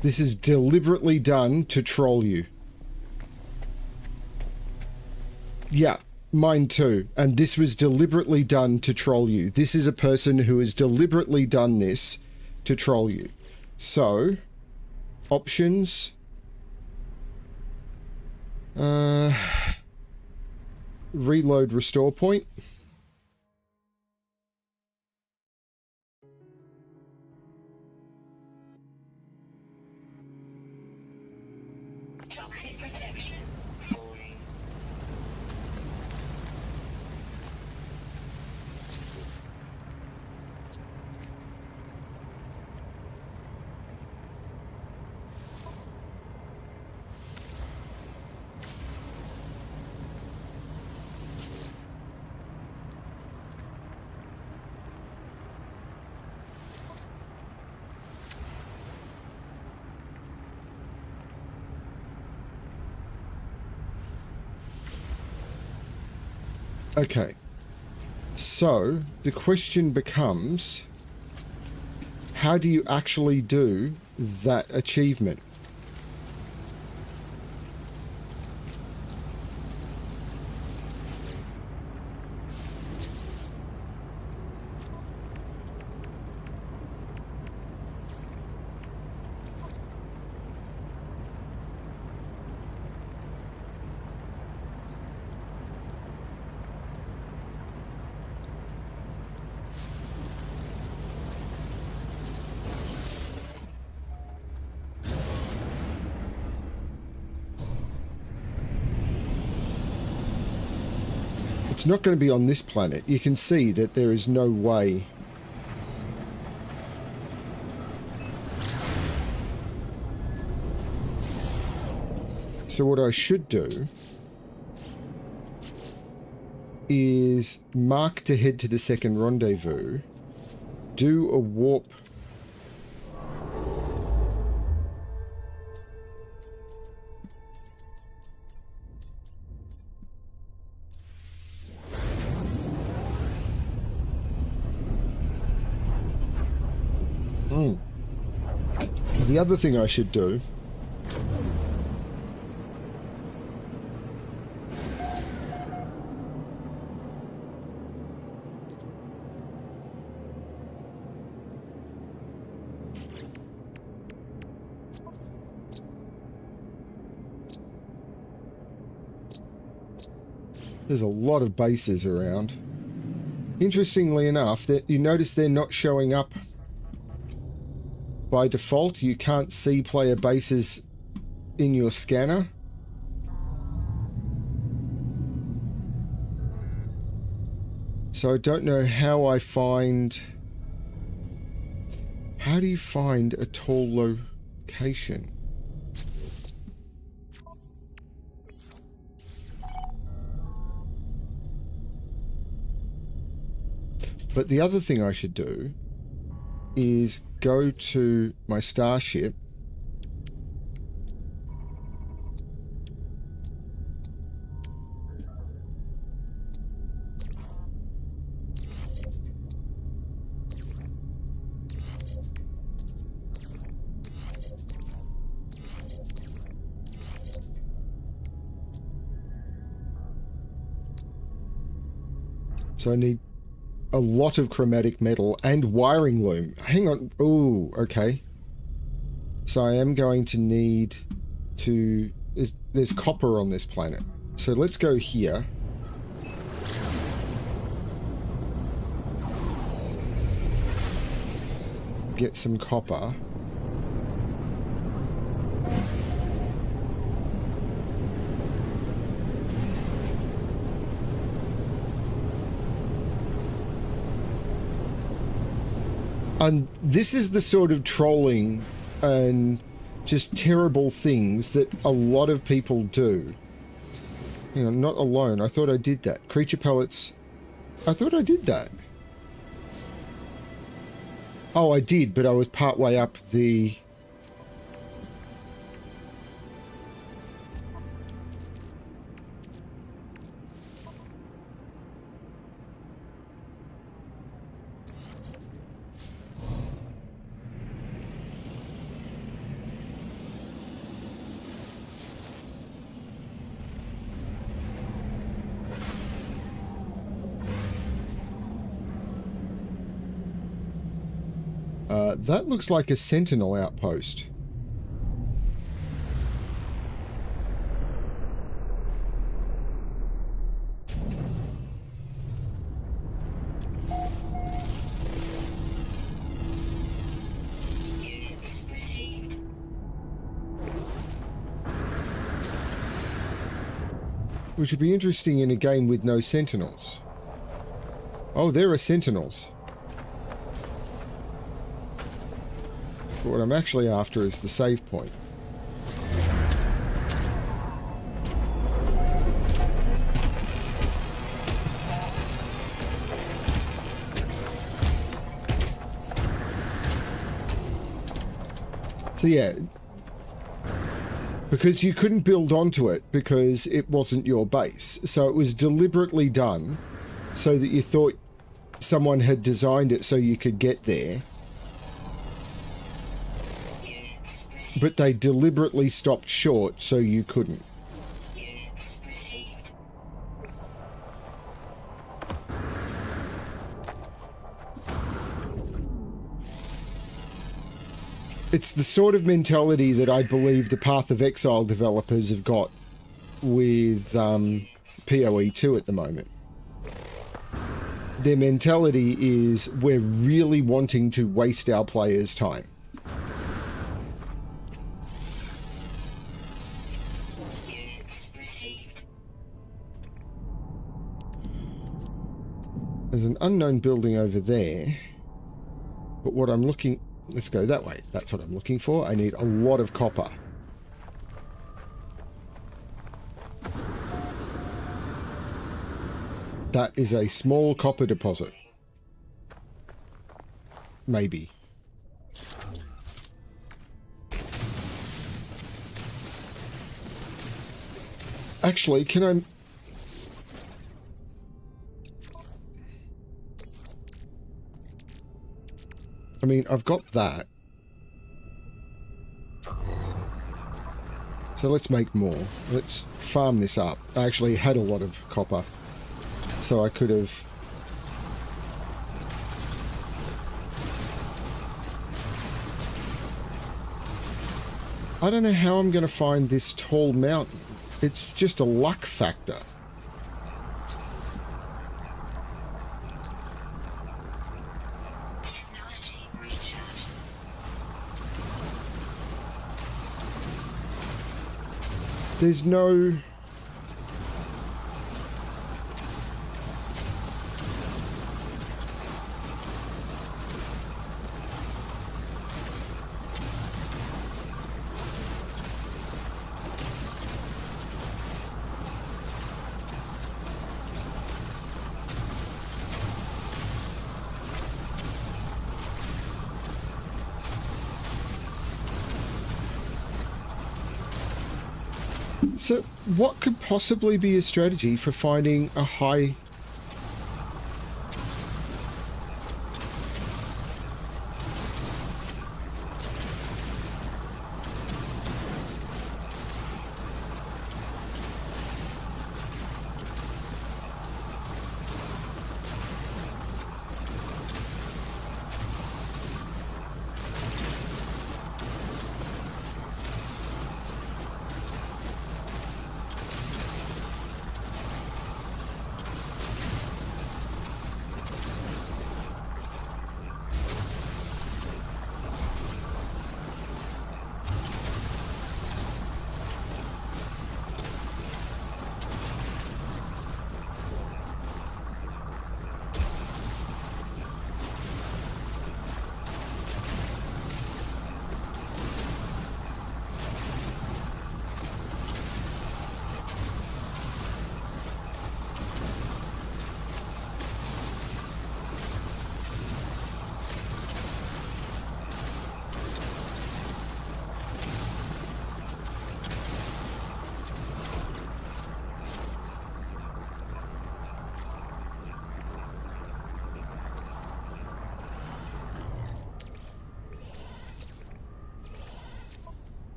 This is deliberately done to troll you. Yeah, mine too. And this was deliberately done to troll you. This is a person who has deliberately done this to troll you. So, options. Reload restore point. Toxic protection falling. Okay. So, the question becomes, how do you actually do that achievement? It's not going to be on this planet. You can see that there is no way. So what I should do is mark to head to the second rendezvous, do a warp. The other thing I should do there's a lot of bases around. Interestingly enough, that you notice they're not showing up by default. You can't see player bases in your scanner. So I don't know how I find... How do you find a tall location? But the other thing I should do is go to my starship . So I need a lot of chromatic metal and wiring loom. Hang on. Oh, okay. So I am going to need to... There's copper on this planet. So let's go here. Get some copper. And this is the sort of trolling and just terrible things that a lot of people do. Hang on, not alone. I thought I did that. Creature pellets. I thought I did that. Oh, I did, but I was part way up the... that looks like a sentinel outpost. Units received. Which would be interesting in a game with no sentinels. Oh, there are sentinels. But what I'm actually after is the save point. So yeah, because you couldn't build onto it because it wasn't your base. So it was deliberately done so that you thought someone had designed it so you could get there. But they deliberately stopped short so you couldn't. Units received. It's the sort of mentality that I believe the Path of Exile developers have got with PoE 2 at the moment. Their mentality is we're really wanting to waste our players' time. Units received. There's an unknown building over there. But what I'm looking... Let's go that way. That's what I'm looking for. I need a lot of copper. That is a small copper deposit. Maybe. Actually, can I... I mean, I've got that. So let's make more. Let's farm this up. I actually had a lot of copper. So I could have... I don't know how I'm going to find this tall mountain. It's just a luck factor. Technology recharge. There's no... So, what could possibly be a strategy for finding a high...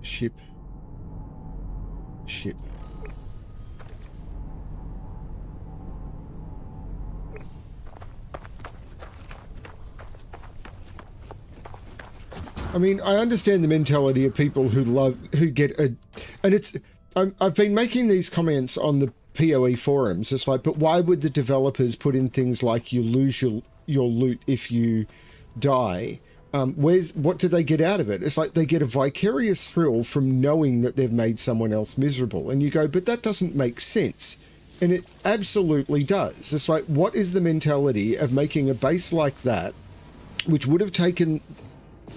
Ship. I mean, I understand the mentality of people who get a, and it's, I've been making these comments on the PoE forums. It's like, but why would the developers put in things like you lose your loot if you die? What do they get out of it? It's like they get a vicarious thrill from knowing that they've made someone else miserable. And you go, but that doesn't make sense. And it absolutely does. It's like, what is the mentality of making a base like that, which would have taken,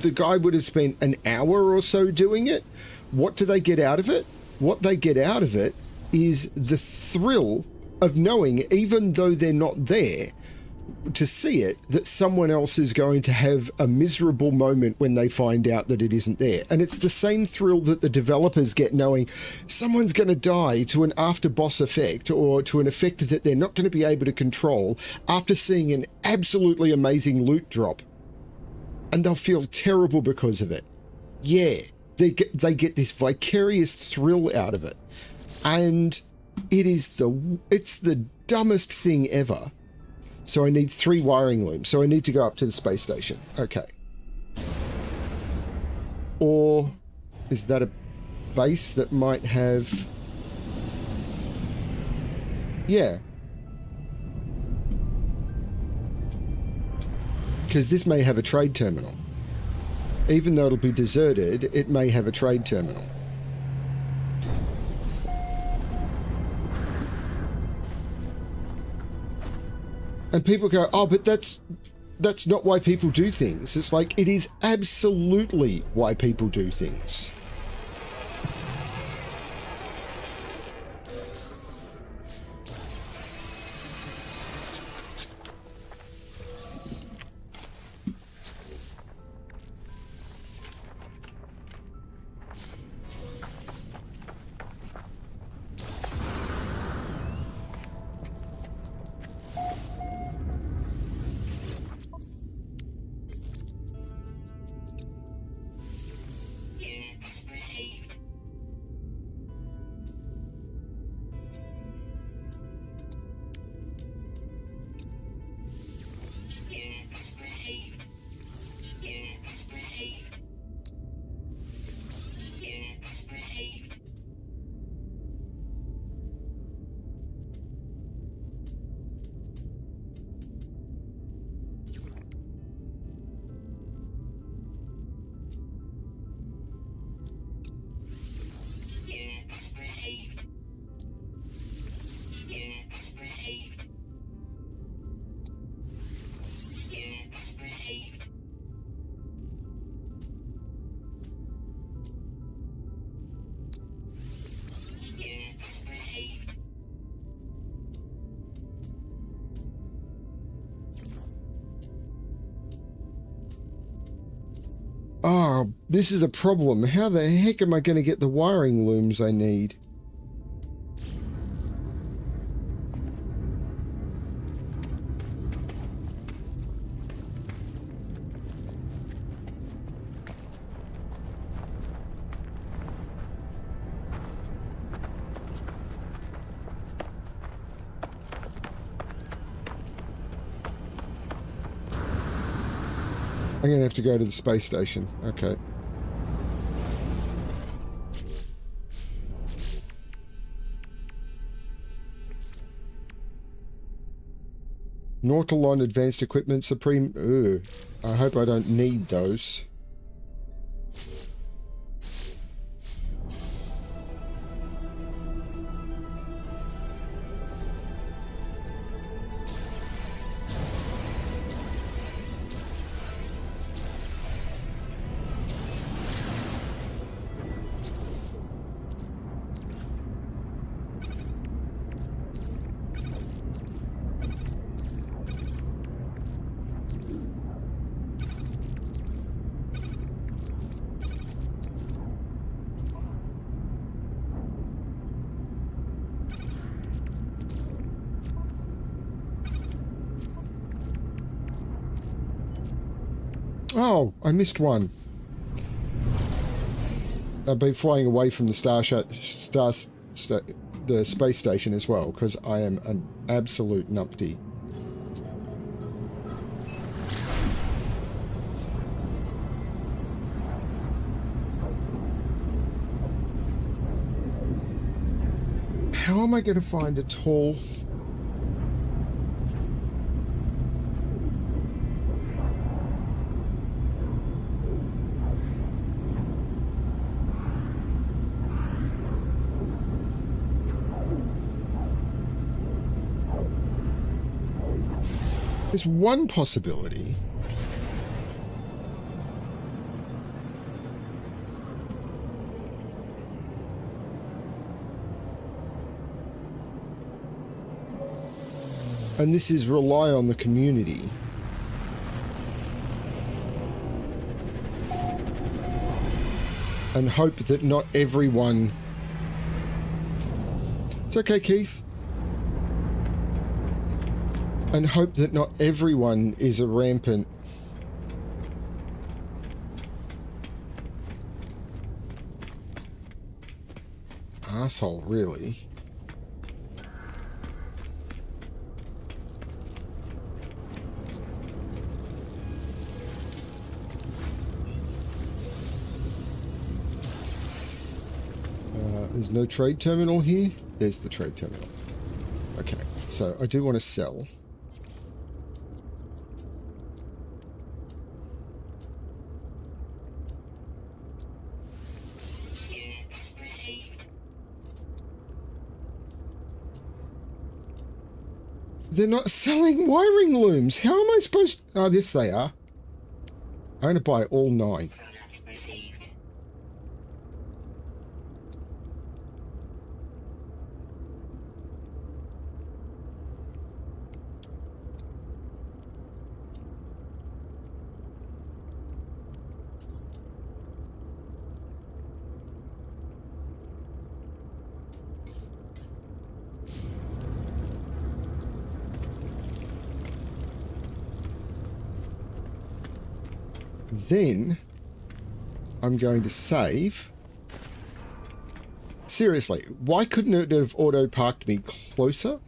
the guy would have spent an hour or so doing it? What do they get out of it? What they get out of it is the thrill of knowing, even though they're not there to see it, that someone else is going to have a miserable moment when they find out that it isn't there. And it's the same thrill that the developers get knowing someone's going to die to an after boss effect or to an effect that they're not going to be able to control after seeing an absolutely amazing loot drop. And they'll feel terrible because of it. Yeah, they get this vicarious thrill out of it. And it's the dumbest thing ever. So I need 3 wiring looms. So I need to go up to the space station. Okay. Or is that a base that might have... Yeah. Because this may have a trade terminal. Even though it'll be deserted, it may have a trade terminal. And people go, oh, but that's not why people do things. It's like, it is absolutely why people do things. Oh, this is a problem. How the heck am I going to get the wiring looms I need? I'm going to have to go to the space station. Okay. Nautilon Advanced Equipment Supreme. Ugh. I hope I don't need those. Oh, I missed one. I've been flying away from the the space station as well, because I am an absolute numpty. How am I going to find a tall... There's one possibility. And this is rely on the community. And hope that not everyone... It's okay, Keith. And hope that not everyone is a rampant... arsehole, really. There's no trade terminal here. There's the trade terminal. Okay, so I do want to sell. Units received. They're not selling wiring looms. How am I supposed... Oh, yes, they are. I'm going to buy all 9. Product received. Then I'm going to save. Seriously, why couldn't it have auto-parked me closer?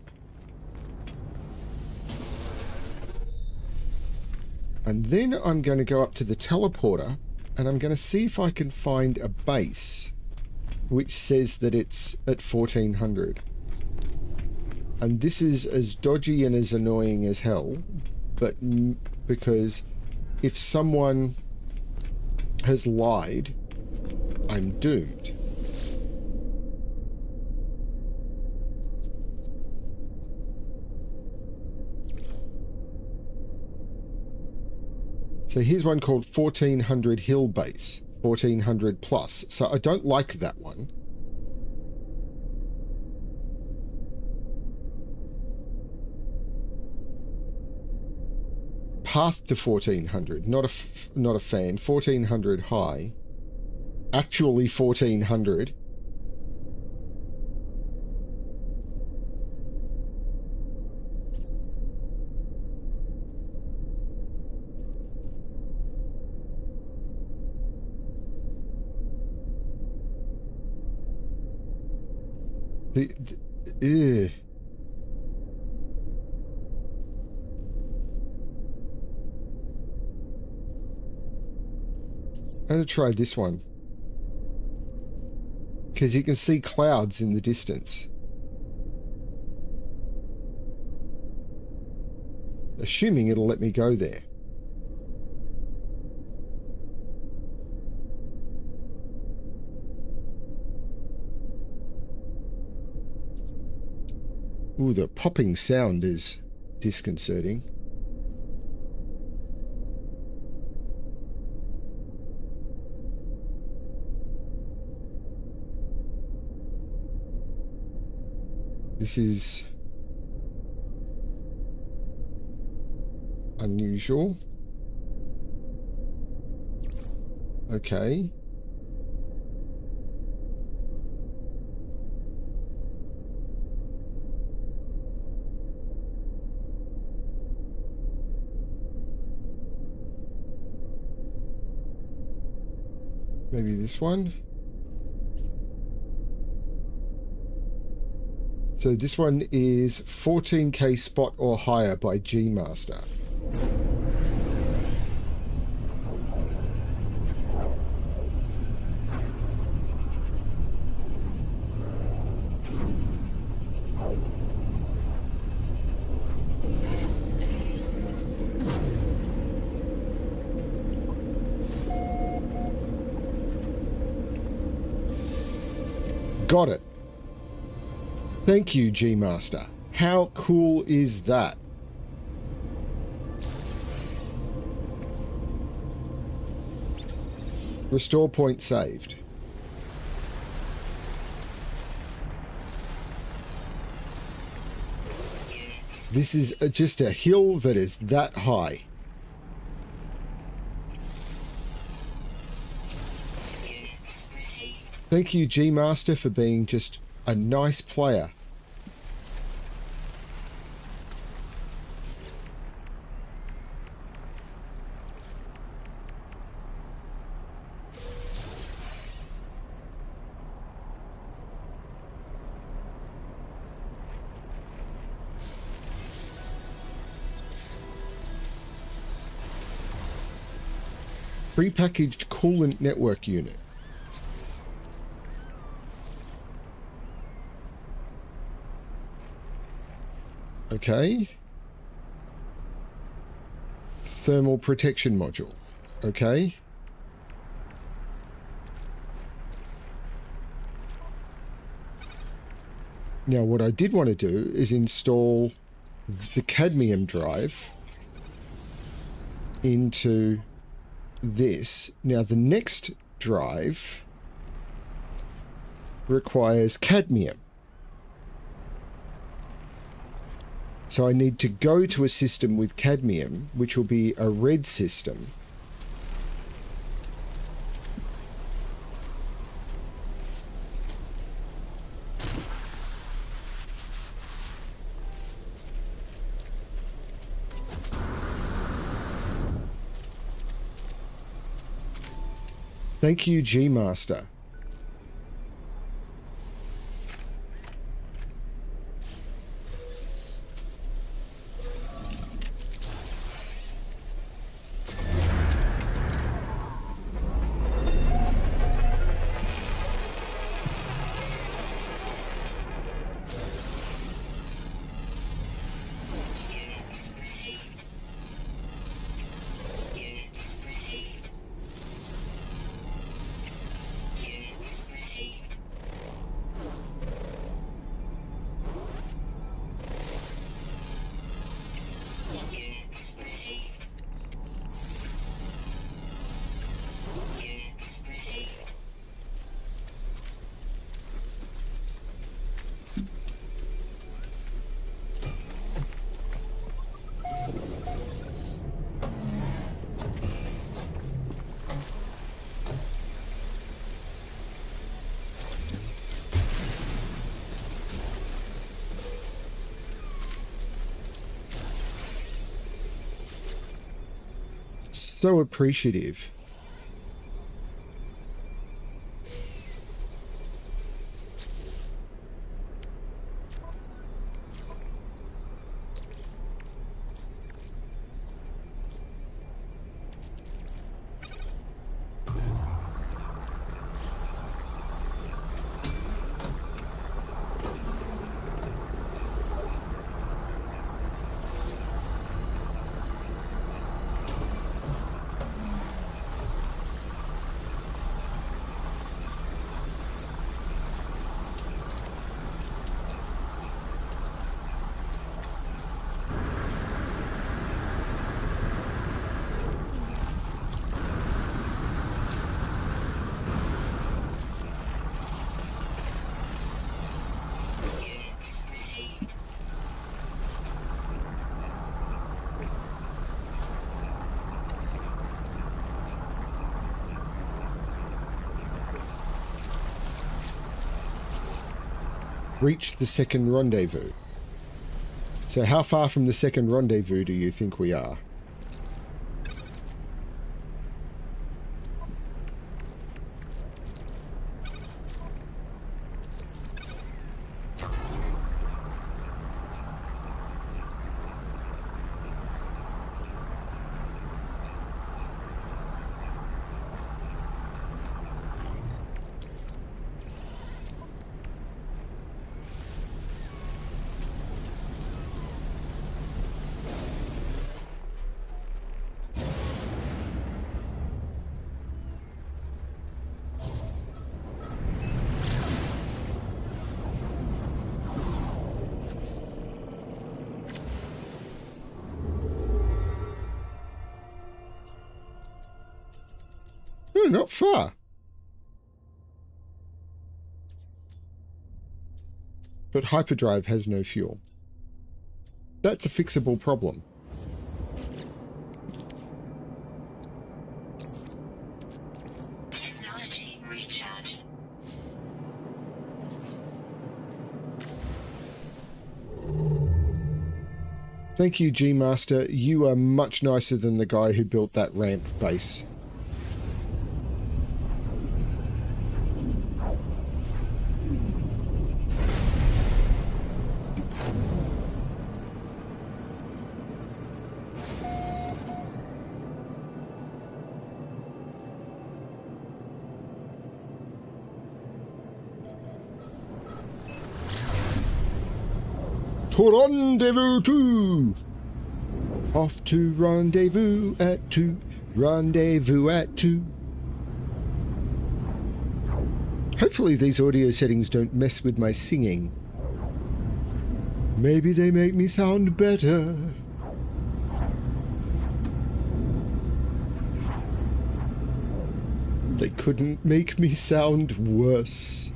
And then I'm going to go up to the teleporter and I'm going to see if I can find a base which says that it's at 1400. And this is as dodgy and as annoying as hell, but because if someone has lied, I'm doomed. So here's one called 1400 Hill Base, 1400 plus. So I don't like that one. Path to 1400, not a fan. 1400 high. Actually 1400. Ew. I'm going to try this one. Because you can see clouds in the distance. Assuming it'll let me go there. Ooh, the popping sound is disconcerting. This is unusual. Okay. Maybe this one. So this one is 14k spot or higher by G Master. Got it. Thank you, G Master. How cool is that? Restore point saved. This is just a hill that is that high. Thank you, G Master, for being just a nice player. Prepackaged coolant network unit. Okay. Thermal protection module. Okay. Now what I did want to do is install the cadmium drive into this. Now the next drive requires cadmium. So I need to go to a system with cadmium, which will be a red system. Thank you, G Master. So appreciative. Reach the second rendezvous. So how far from the second rendezvous do you think we are? We're not far. But hyperdrive has no fuel. That's a fixable problem. Technology recharge. Thank you, G-Master. You are much nicer than the guy who built that ramp base. Rendezvous 2! Off to rendezvous at 2. Rendezvous at 2. Hopefully these audio settings don't mess with my singing. Maybe they make me sound better. They couldn't make me sound worse.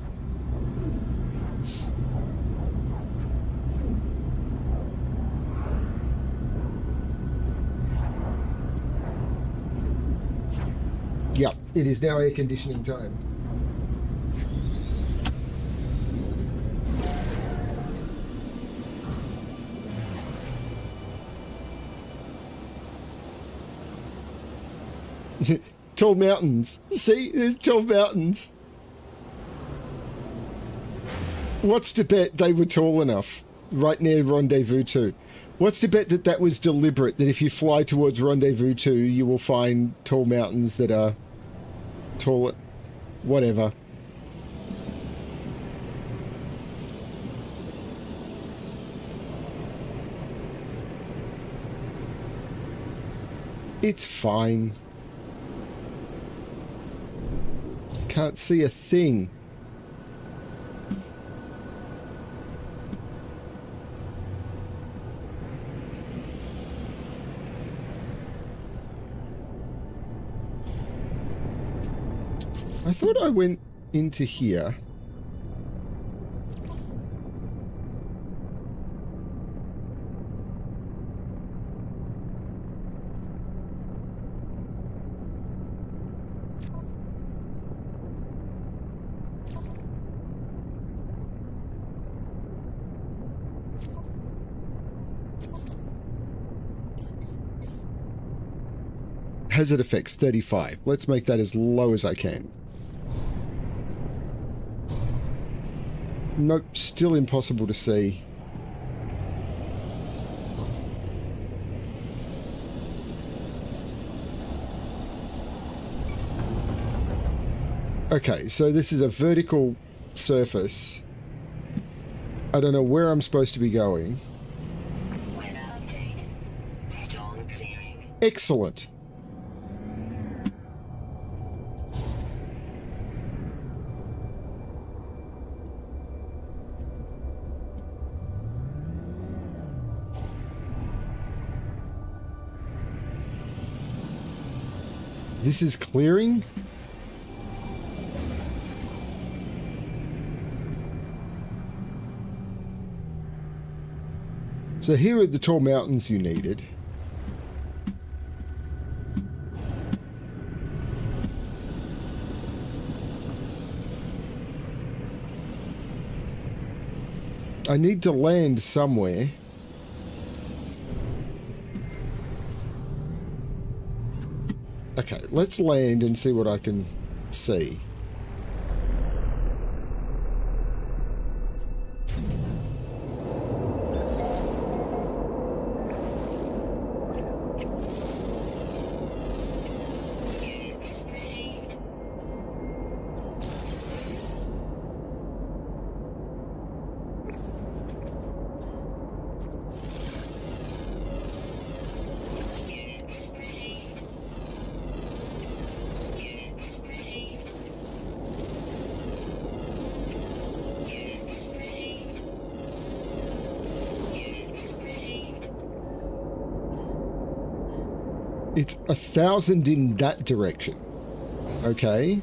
Yep, it is now air conditioning time. Tall mountains. See, there's tall mountains. What's to bet they were tall enough? Right near Rendezvous 2. What's to bet that that was deliberate, that if you fly towards Rendezvous 2, you will find tall mountains that are taller? Whatever. It's fine. Can't see a thing. I thought I went into here. Hazard effects 35. Let's make that as low as I can. Nope, still impossible to see. Okay, so this is a vertical surface. I don't know where I'm supposed to be going. Weather update. Storm clearing. Excellent. This is clearing? So here are the tall mountains you needed. I need to land somewhere. Okay, let's land and see what I can see. Units received. Units received. Units received. Units received. Units received. It's 1,000 in that direction. Okay.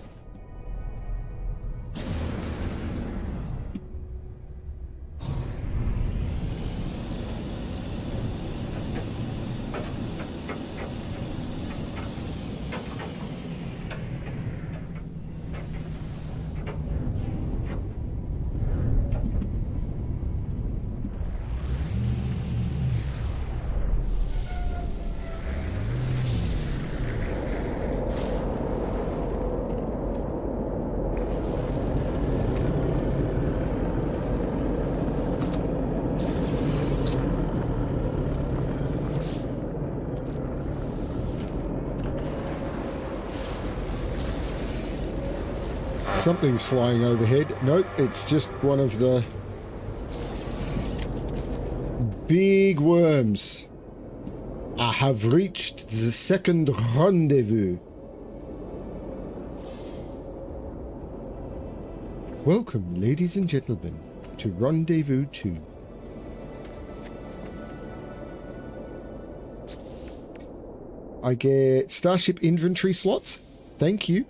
Something's flying overhead. Nope, it's just one of the big worms. I have reached the second rendezvous. Welcome, ladies and gentlemen, to Rendezvous 2. I get Starship inventory slots. Thank you.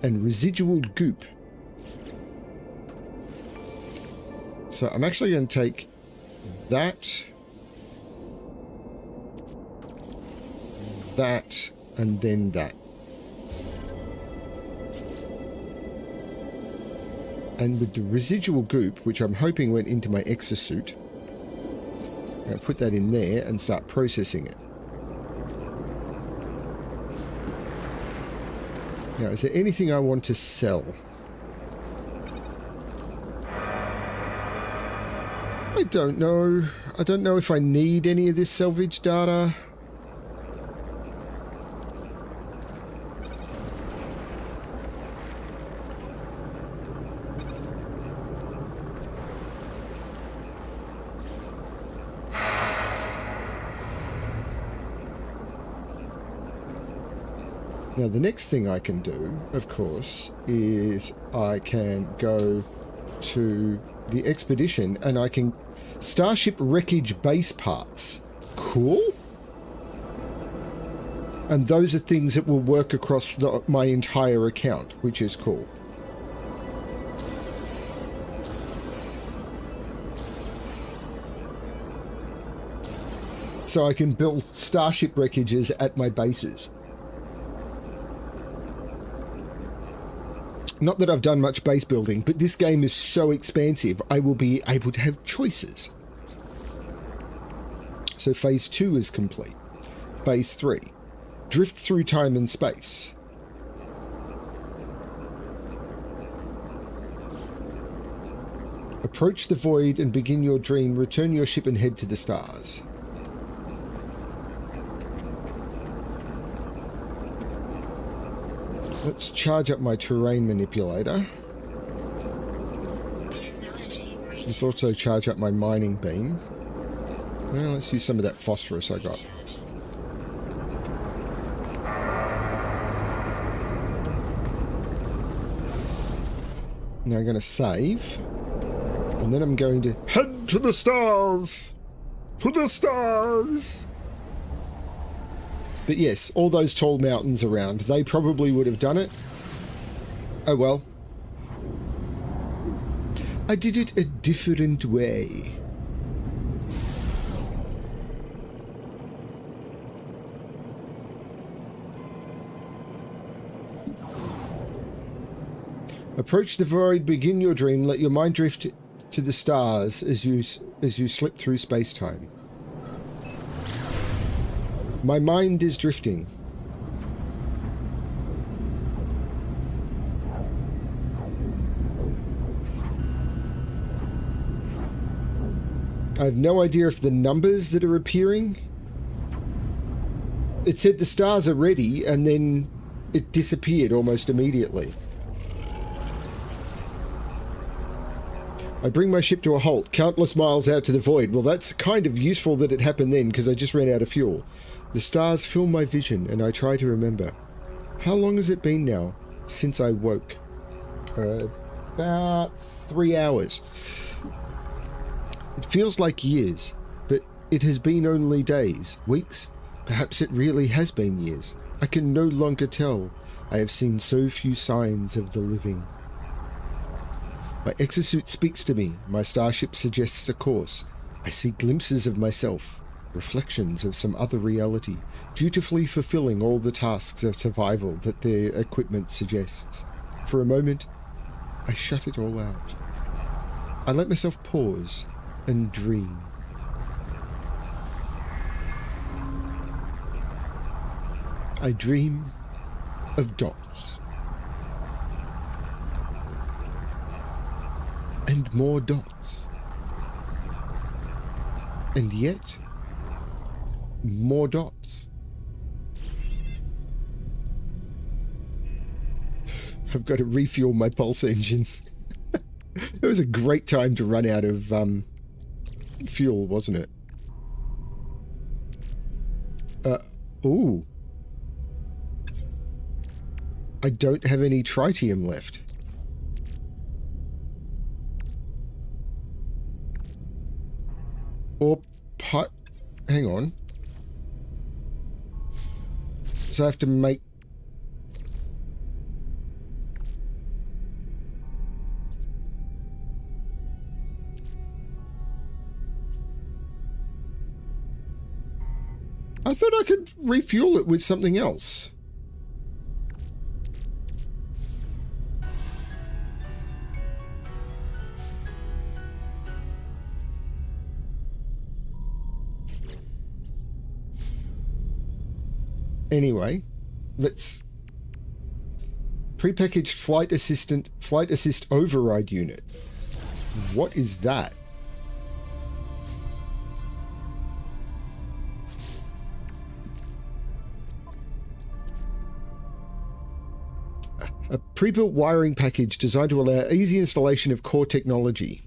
And residual goop. So I'm actually going to take that, and then that. And with the residual goop, which I'm hoping went into my exosuit, I'm going to put that in there and start processing it. Now, is there anything I want to sell? I don't know. I don't know if I need any of this salvage data. Now, the next thing I can do, of course, is I can go to the expedition and I can Starship wreckage base parts. Cool. And those are things that will work across my entire account, which is cool. So I can build Starship wreckages at my bases. Not that I've done much base building, but this game is so expansive, I will be able to have choices. So phase 2 is complete. Phase 3. Drift through time and space. Approach the void and begin your dream. Return your ship and head to the stars. Let's charge up my terrain manipulator. Let's also charge up my mining beam. Well, let's use some of that phosphorus I got. Now I'm going to save. And then I'm going to head to the stars! To the stars! But yes, all those tall mountains around, they probably would have done it. Oh well. I did it a different way. Approach the void, begin your dream, let your mind drift to the stars as you slip through space-time. My mind is drifting. I have no idea if the numbers that are appearing... It said the stars are ready, and then it disappeared almost immediately. I bring my ship to a halt, countless miles out to the void. Well, that's kind of useful that it happened then, because I just ran out of fuel. The stars fill my vision, and I try to remember. How long has it been now since I woke? About 3 hours. It feels like years, but it has been only days, weeks. Perhaps it really has been years. I can no longer tell. I have seen so few signs of the living. My exosuit speaks to me. My starship suggests a course. I see glimpses of myself, reflections of some other reality, dutifully fulfilling all the tasks of survival that their equipment suggests. For a moment, I shut it all out. I let myself pause and dream. I dream of dots. And more dots. And yet, more dots. I've got to refuel my pulse engine. It was a great time to run out of fuel, wasn't it? Ooh. I don't have any tritium left. Or hang on. So I have to make... I thought I could refuel it with something else. Anyway, let's... Prepackaged flight assist override unit. What is that? A pre-built wiring package designed to allow easy installation of core technology.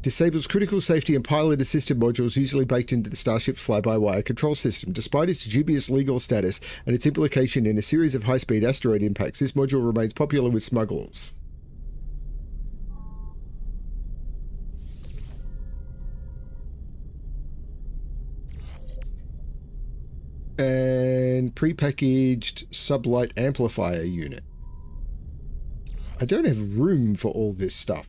Disables critical safety and pilot-assisted modules usually baked into the Starship's fly-by-wire control system. Despite its dubious legal status and its implication in a series of high-speed asteroid impacts, this module remains popular with smugglers. And prepackaged sublight amplifier unit. I don't have room for all this stuff.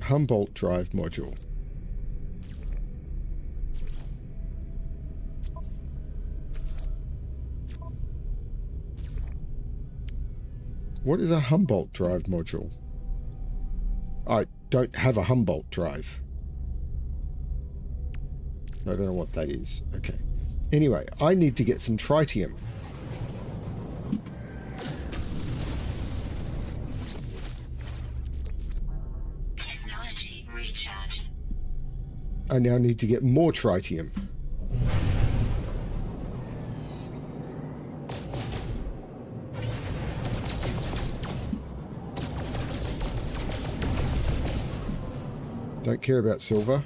Humboldt drive module. What is a Humboldt drive module? I don't have a Humboldt drive. I don't know what that is. Okay. Anyway, I need to get some tritium. Technology recharge. I now need to get more tritium. Don't care about silver.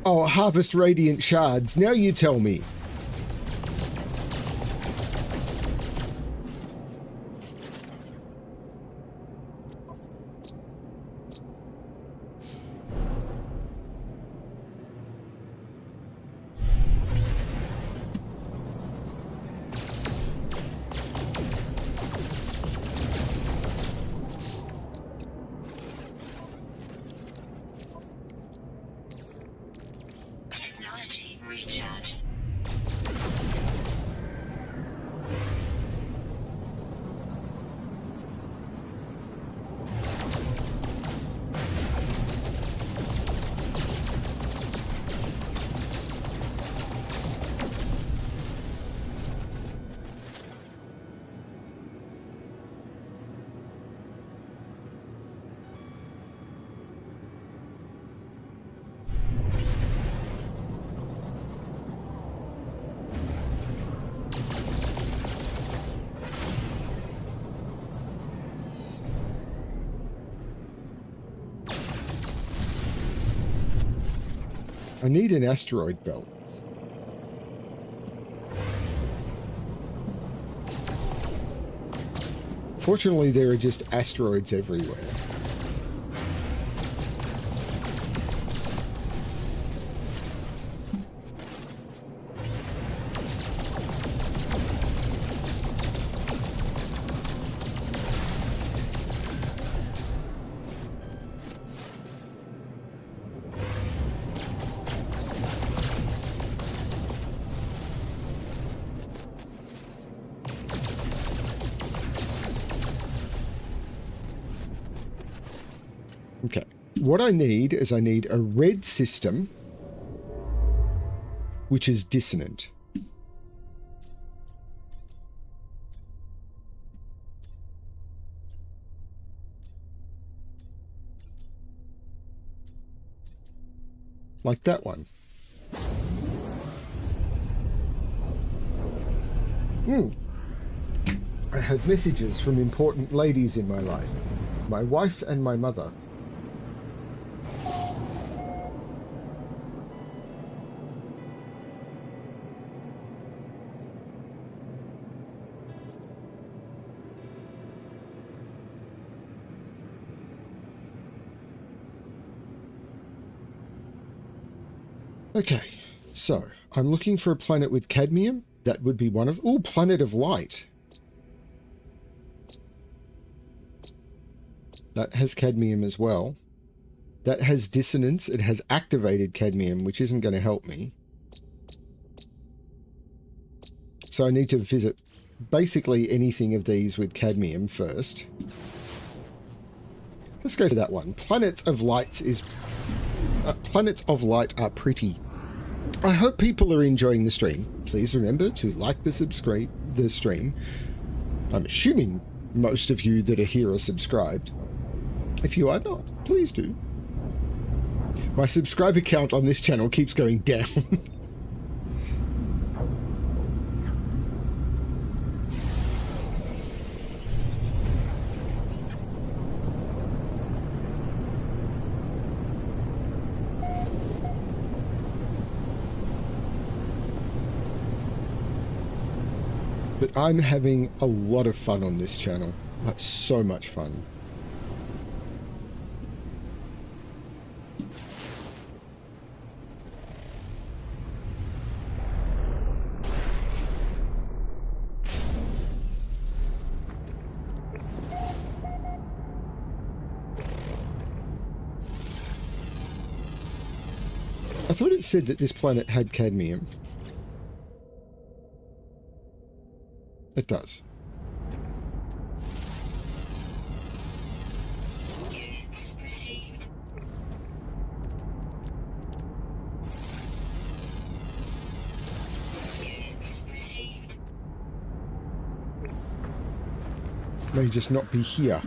Oh, harvest radiant shards. Now you tell me. Technology recharge. I need an asteroid belt. Fortunately, there are just asteroids everywhere. Okay. What I need is I need a red system which is dissonant. Like that one. I have messages from important ladies in my life. My wife and my mother. Okay, so I'm looking for a planet with cadmium. That would be one of... Oh, Planet of Light. That has cadmium as well. That has dissonance. It has activated cadmium, which isn't going to help me. So I need to visit basically anything of these with cadmium first. Let's go for that one. Planets of Light are pretty. I hope people are enjoying the stream. Please remember to like the stream. I'm assuming most of you that are here are subscribed. If you are not, please do. My subscriber count on this channel keeps going down. But I'm having a lot of fun on this channel. Like, so much fun. I thought it said that this planet had cadmium. It does. May just not be here.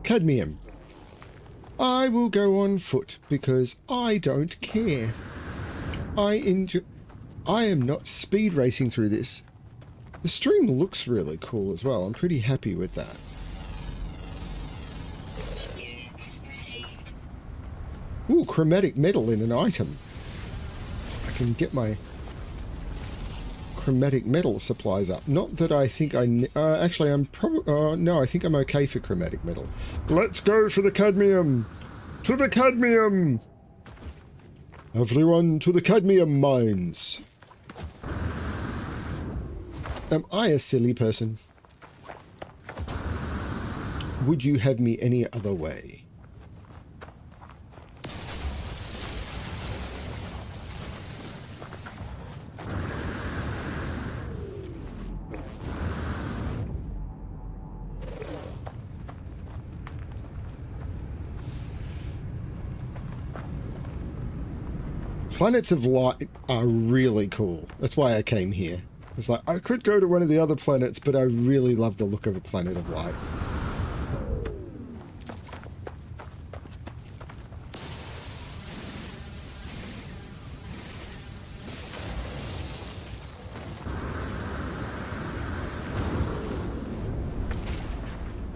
Cadmium. I will go on foot because I don't care. I am not speed racing through this. The stream looks really cool as well. I'm pretty happy with that. Ooh, chromatic metal in an item. I can get my chromatic metal supplies up. Not that I think I... actually, I'm probably... no, I think I'm okay for chromatic metal. Let's go for the cadmium! To the cadmium! Everyone to the cadmium mines! Am I a silly person? Would you have me any other way? Planets of Light are really cool. That's why I came here. It's like, I could go to one of the other planets, but I really love the look of a Planet of Light.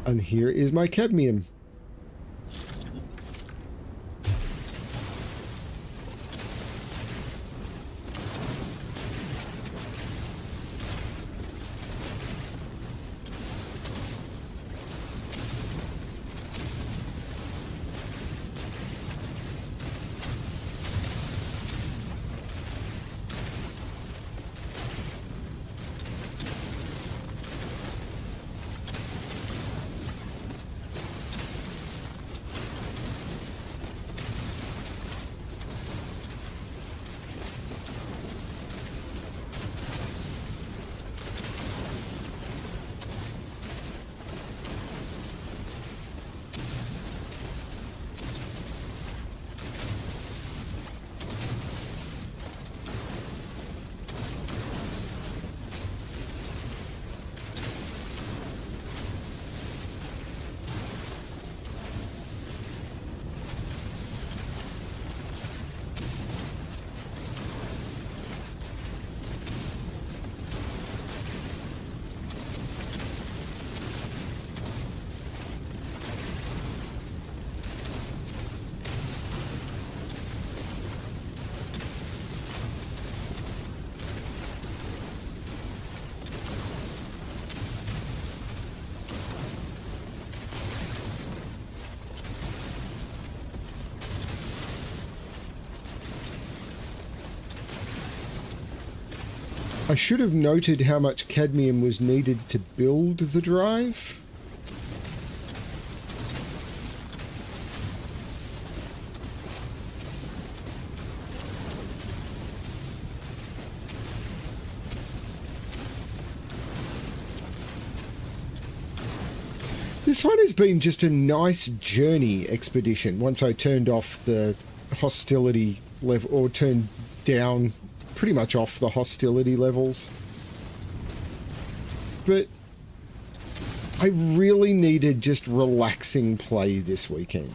And here is my cadmium. I should have noted how much cadmium was needed to build the drive. This one has been just a nice journey expedition once I turned off the hostility level, or turned down pretty much off the hostility levels. But I really needed just relaxing play this weekend.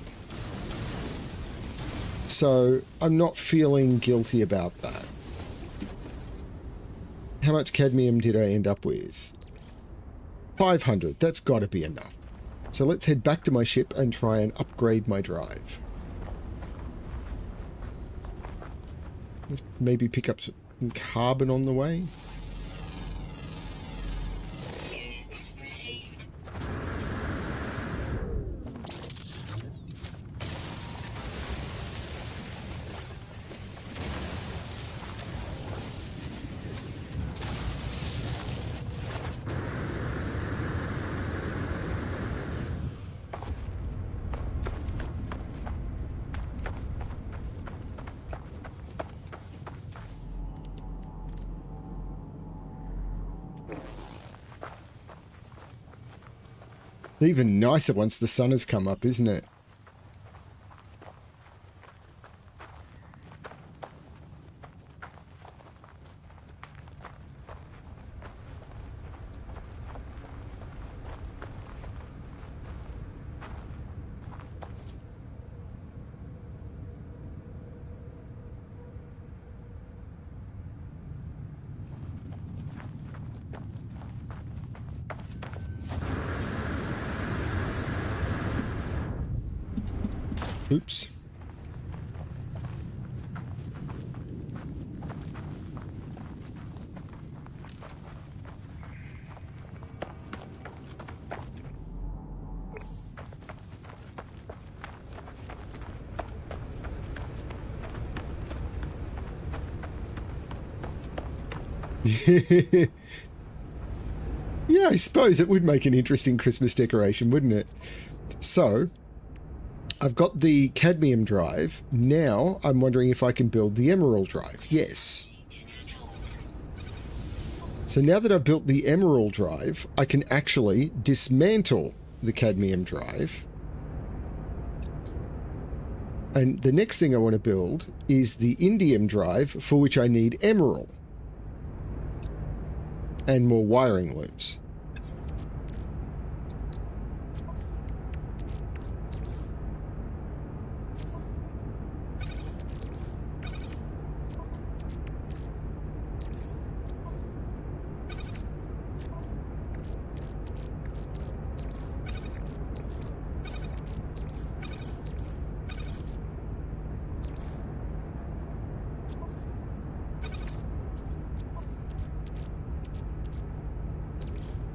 So I'm not feeling guilty about that. How much cadmium did I end up with? 500. That's got to be enough. So let's head back to my ship and try and upgrade my drive. Let's maybe pick up some carbon on the way. Units received. Even nicer once the sun has come up, isn't it? Oops. Yeah, I suppose it would make an interesting Christmas decoration, wouldn't it? So, I've got the cadmium drive. Now, I'm wondering if I can build the emerald drive. Yes. So now that I've built the emerald drive, I can actually dismantle the cadmium drive. And the next thing I want to build is the indium drive, for which I need emerald. And more wiring looms.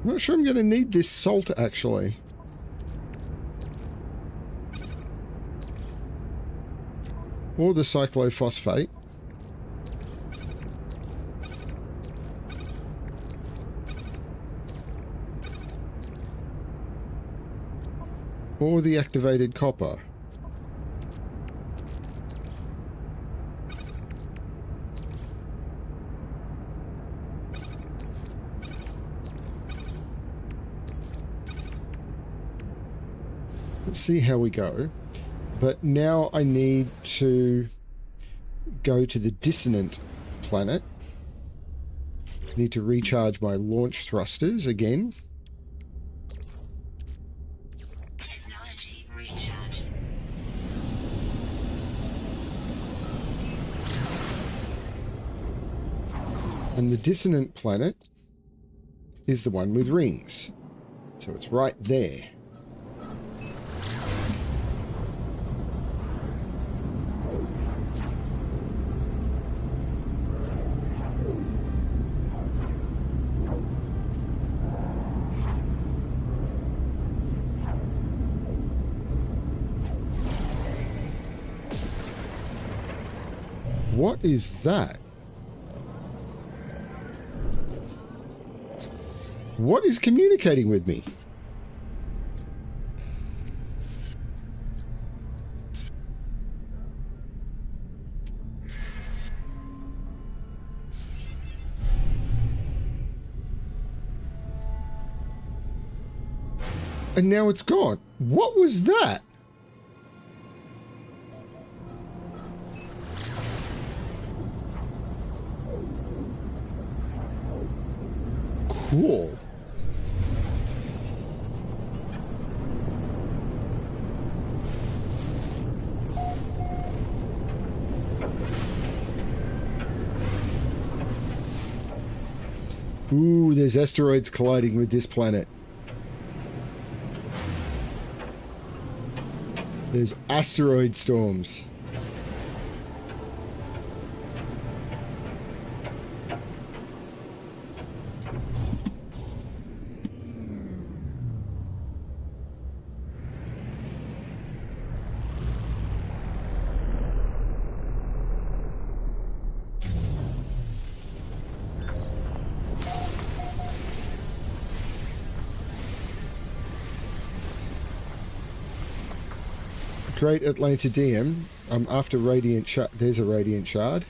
I'm not sure I'm going to need this salt, actually. Or the cyclophosphate. Or the activated copper. Let's see how we go. But now I need to go to the dissonant planet. Need to recharge my launch thrusters again. Technology recharge. And the dissonant planet is the one with rings. So it's right there. What is that? What is communicating with me? And now it's gone. What was that? Cool. Ooh, there's asteroids colliding with this planet. There's asteroid storms. Great Atlantidium. I'm after Radiant Shard. There's a Radiant Shard.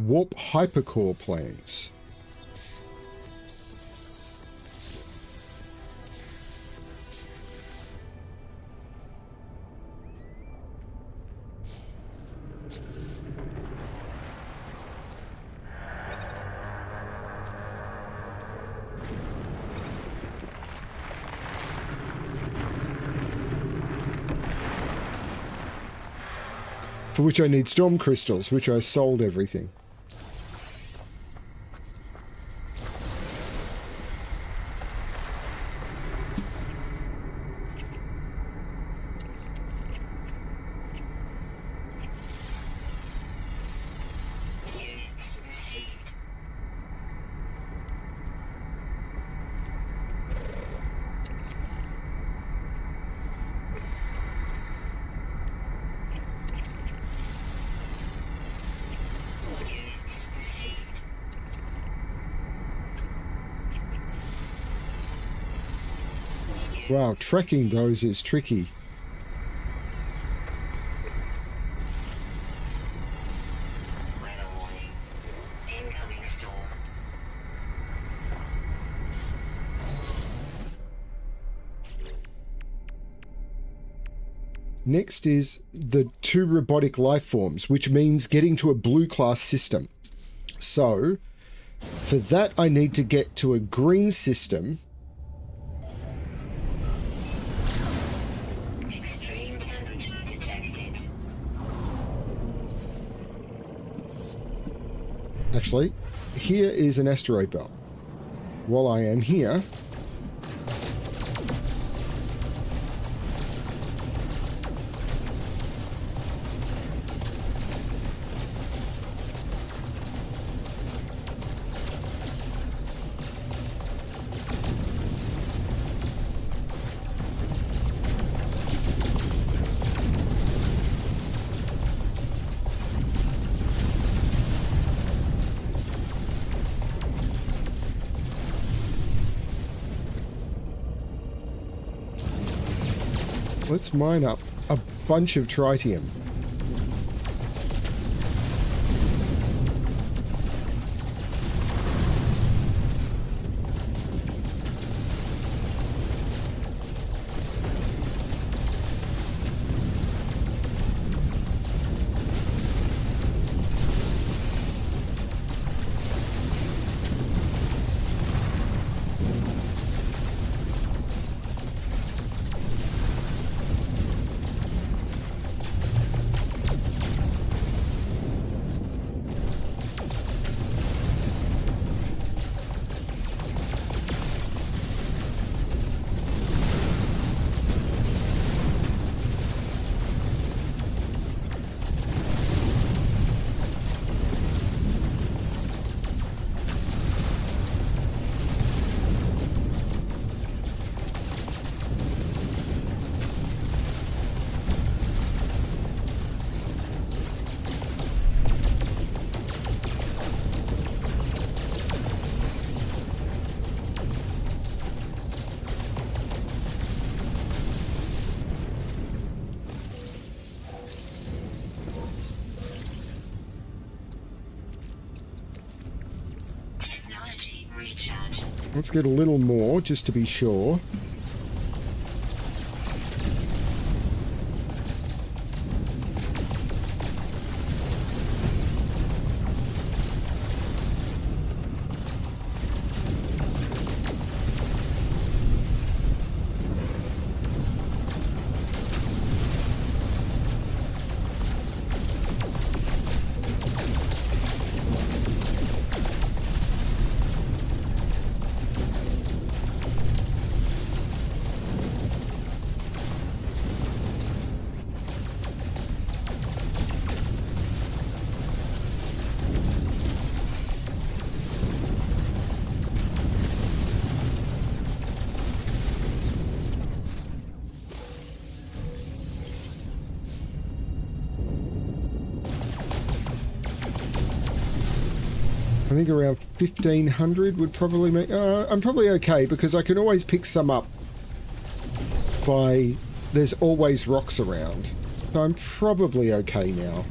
Warp Hypercore planes. For which I need storm crystals, which I sold everything. Units received. Units received. Wow, tracking those is tricky. Weather warning. Incoming storm. Next is the 2 robotic life forms, which means getting to a blue class system. So, for that I need to get to a green system. Extreme temperature detected. Actually, here is an asteroid belt. While I am here, Let's mine up a bunch of tritium. Technology recharge. Let's get a little more, just to be sure. I think around 1,500 would probably make... I'm probably okay, because I can always pick some up by... There's always rocks around. So I'm probably okay now.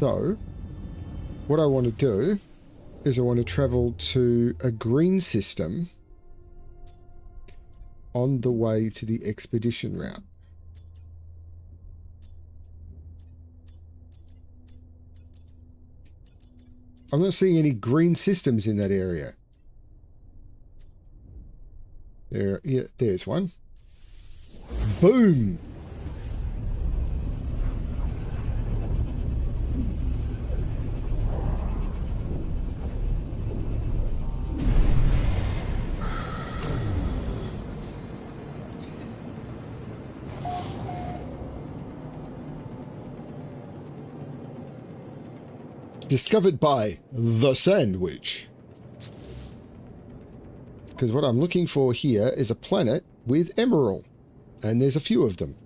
So, what I want to do is I want to travel to a green system on the way to the expedition route. I'm not seeing any green systems in that area. Yeah, there's one. Boom! Discovered by the sandwich. Because what I'm looking for here is a planet with emerald. And there's a few of them.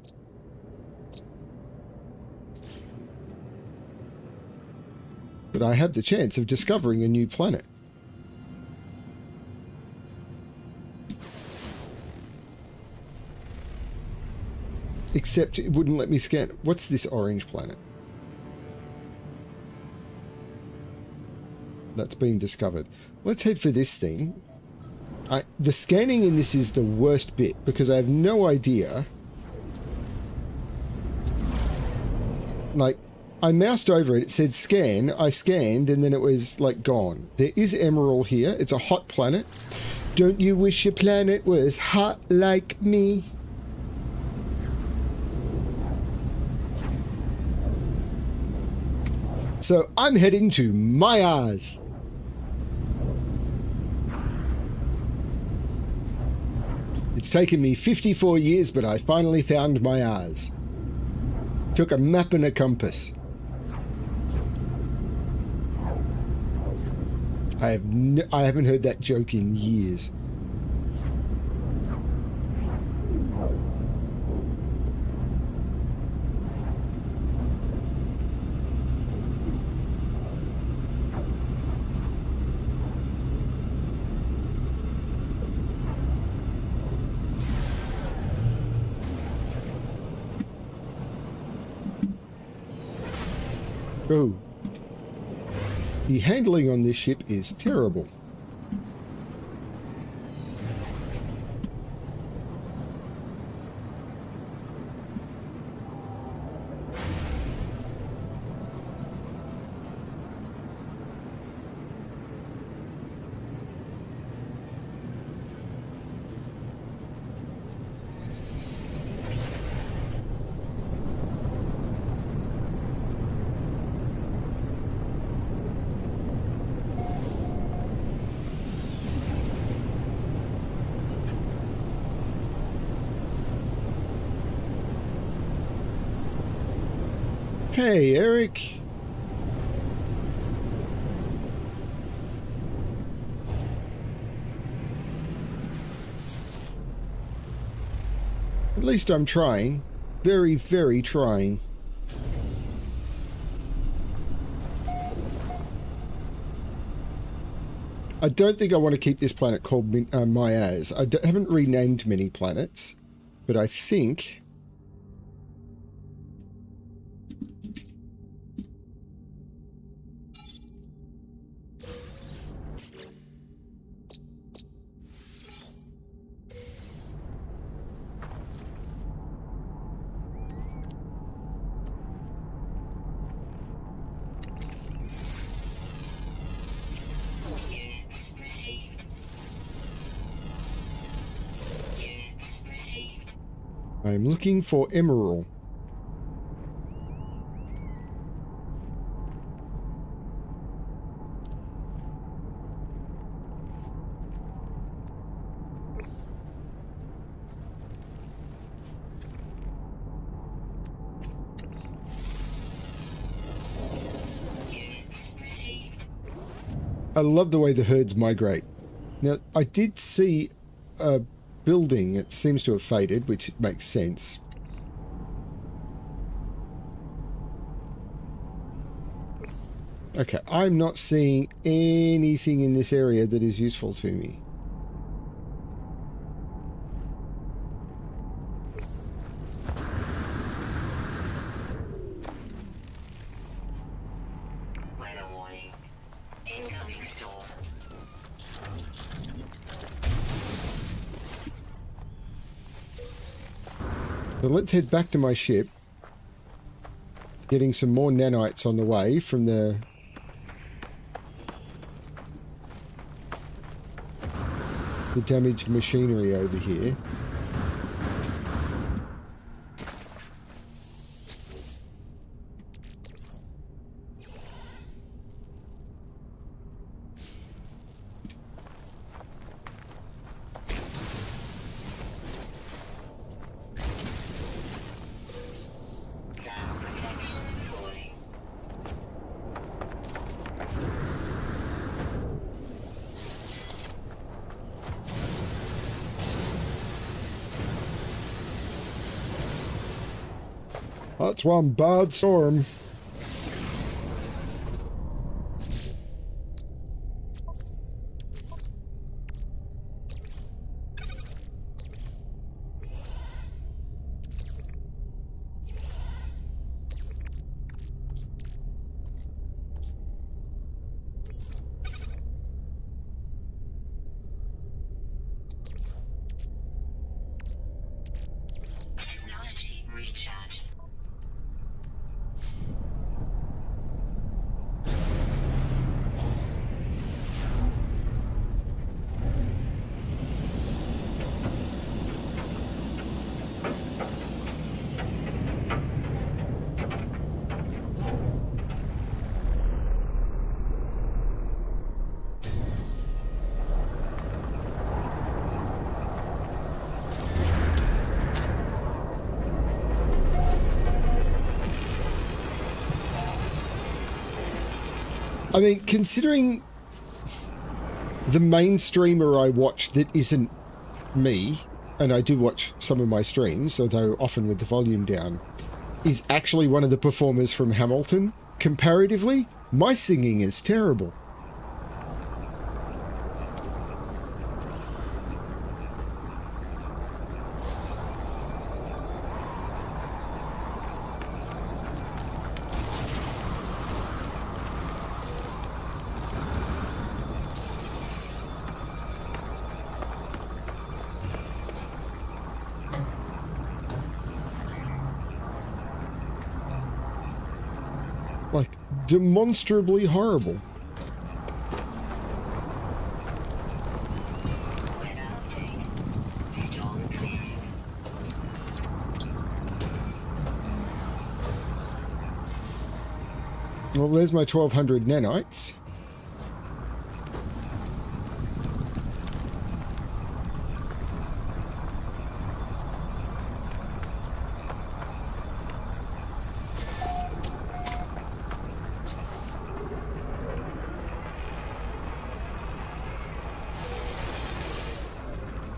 But I have the chance of discovering a new planet. Except it wouldn't let me scan. What's this orange planet? That's been discovered. Let's head for this thing. The scanning in this is the worst bit because I have no idea. Like, I moused over it, it said scan, I scanned, and then it was, like, gone. There is emerald here. It's a hot planet. Don't you wish your planet was hot like me? So I'm heading to Myers. It's taken me 54 years, but I finally found Myers. Took a map and a compass. I haven't heard that joke in years. Oh. The handling on this ship is terrible. Hey, Eric. At least I'm trying. Very, very trying. I don't think I want to keep this planet called Myaz. I haven't renamed many planets, but I think... I'm looking for Emerald. I love the way the herds migrate. Now, I did see a building. It seems to have faded, which makes sense. Okay, I'm not seeing anything in this area that is useful to me. Weather warning. Incoming storm. So let's head back to my ship. Getting some more nanites on the way from the damaged machinery over here. That's one bad storm. Technology recharge. I mean, considering the main streamer I watch that isn't me, and I do watch some of my streams, although often with the volume down, is actually one of the performers from Hamilton, comparatively, my singing is terrible. Like, demonstrably horrible. Well, there's my 1200 nanites.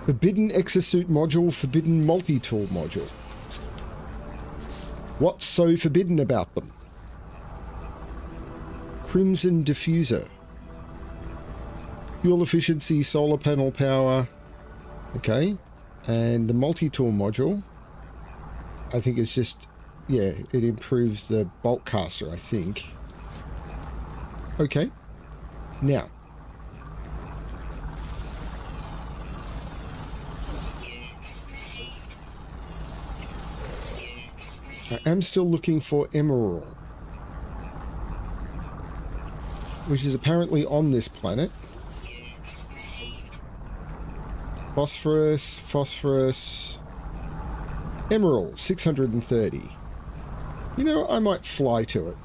Forbidden exosuit module, forbidden multi-tool module. What's so forbidden about them? Crimson diffuser. Fuel efficiency, solar panel power. Okay. And the multi-tool module, I think it's just, yeah, it improves the bolt caster, I think. Okay. Now. I am still looking for emerald, which is apparently on this planet. Phosphorus, emerald, 630. You know, I might fly to it.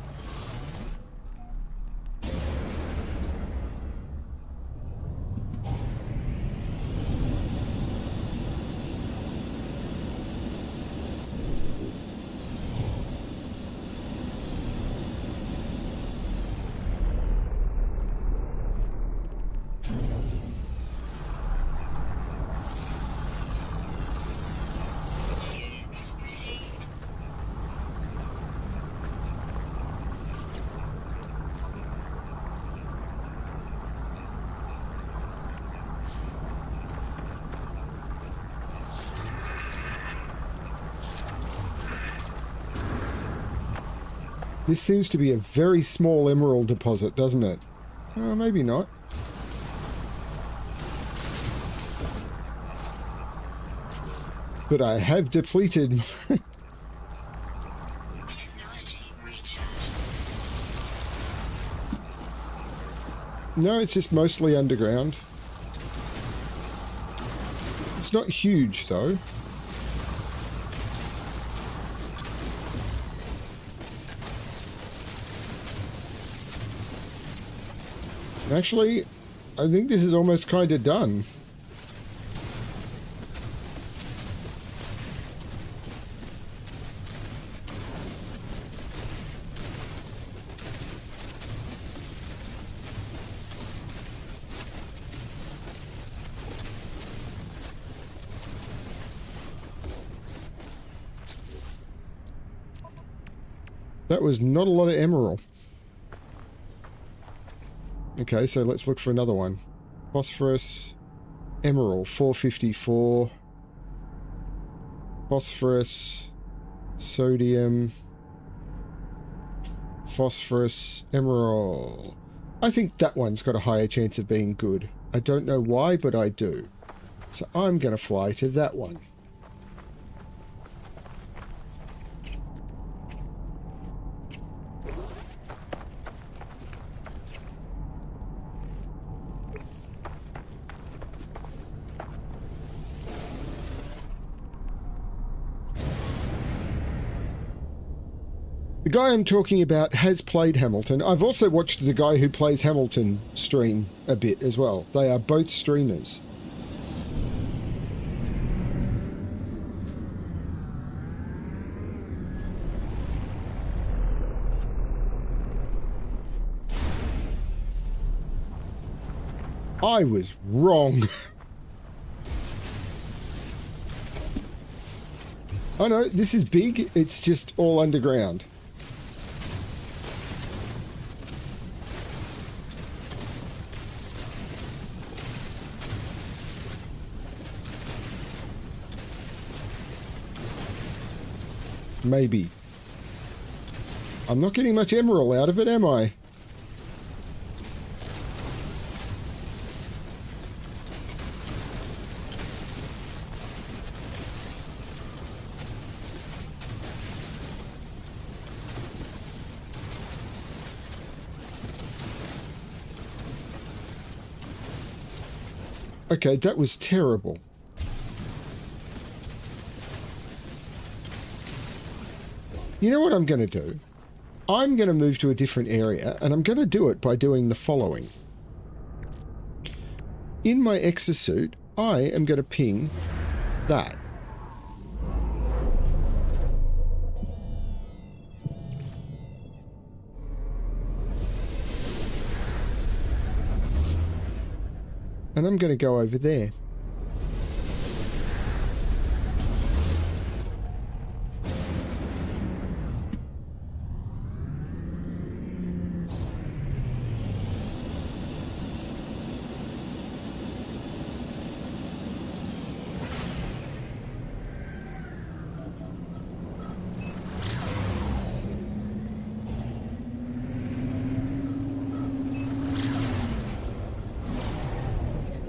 This seems to be a very small emerald deposit, doesn't it? Maybe not. But I have depleted... No, it's just mostly underground. It's not huge, though. Actually, I think this is almost kind of done. That was not a lot of emerald. Okay, so let's look for another one. Phosphorus, emerald, 454. Phosphorus, sodium, phosphorus, emerald. I think that one's got a higher chance of being good. I don't know why, but I do. So I'm going to fly to that one. The guy I'm talking about has played Hamilton. I've also watched the guy who plays Hamilton stream a bit as well. They are both streamers. I was wrong. Oh no, this is big. It's just all underground. Maybe. I'm not getting much emerald out of it, am I? Okay, that was terrible. You know what I'm going to do? I'm going to move to a different area, and I'm going to do it by doing the following. In my exosuit, I am going to ping that. And I'm going to go over there.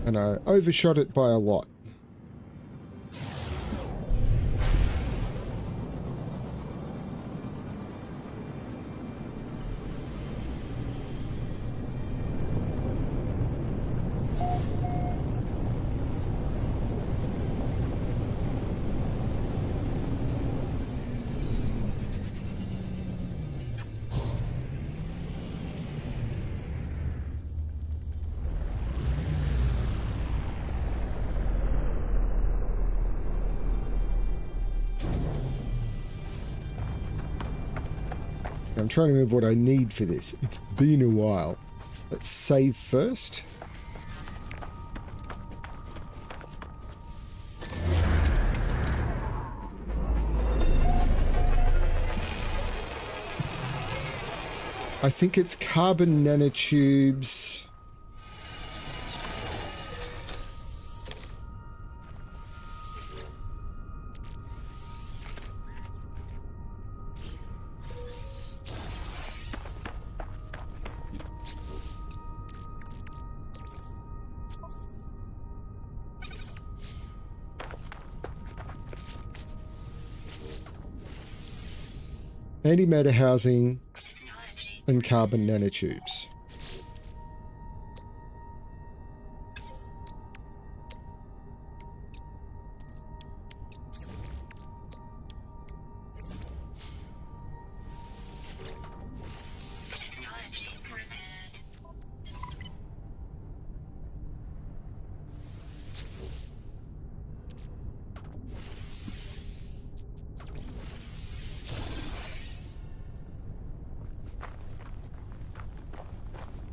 And I overshot it by a lot. I'm trying to remember what I need for this. It's been a while. Let's save first. I think it's carbon nanotubes. Antimatter housing and carbon nanotubes.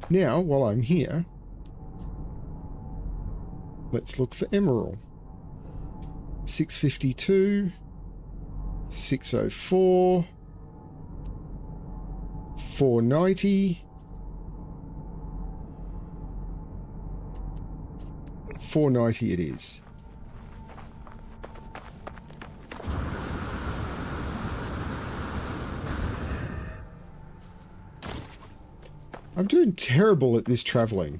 Now, while I'm here, let's look for emerald. 652, 604, 490, 490 it is. I'm doing terrible at this traveling.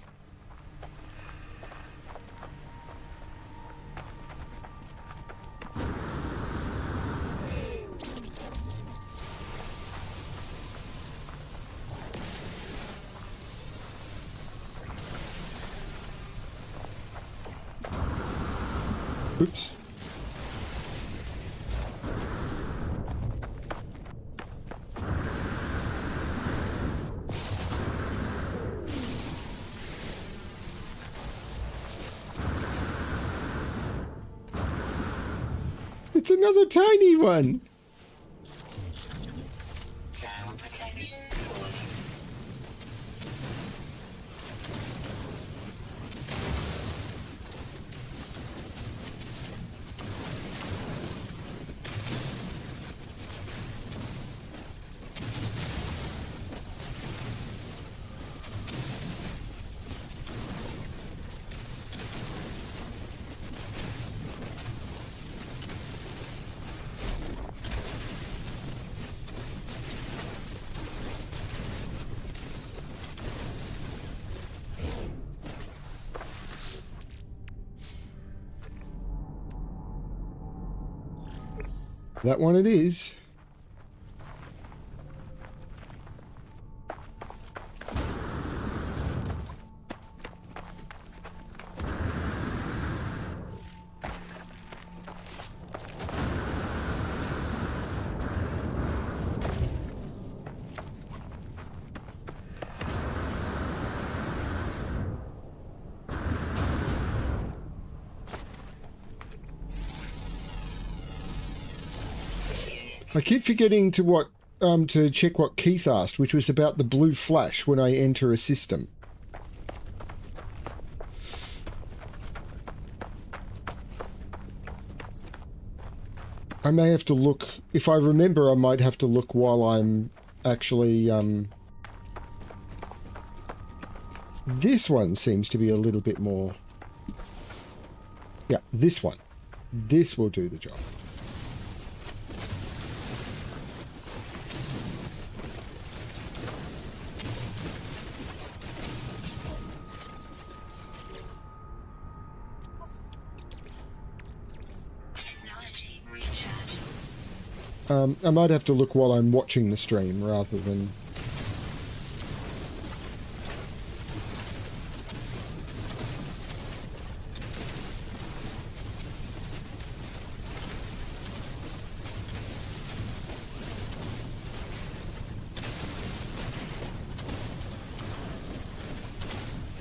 Oops. It's another tiny one. That one it is. I keep forgetting to check what Keith asked, which was about the blue flash when I enter a system. I may have to look, if I remember, I might have to look while I'm actually, this one seems to be a little bit more, yeah, this one. This will do the job. I might have to look while I'm watching the stream rather than...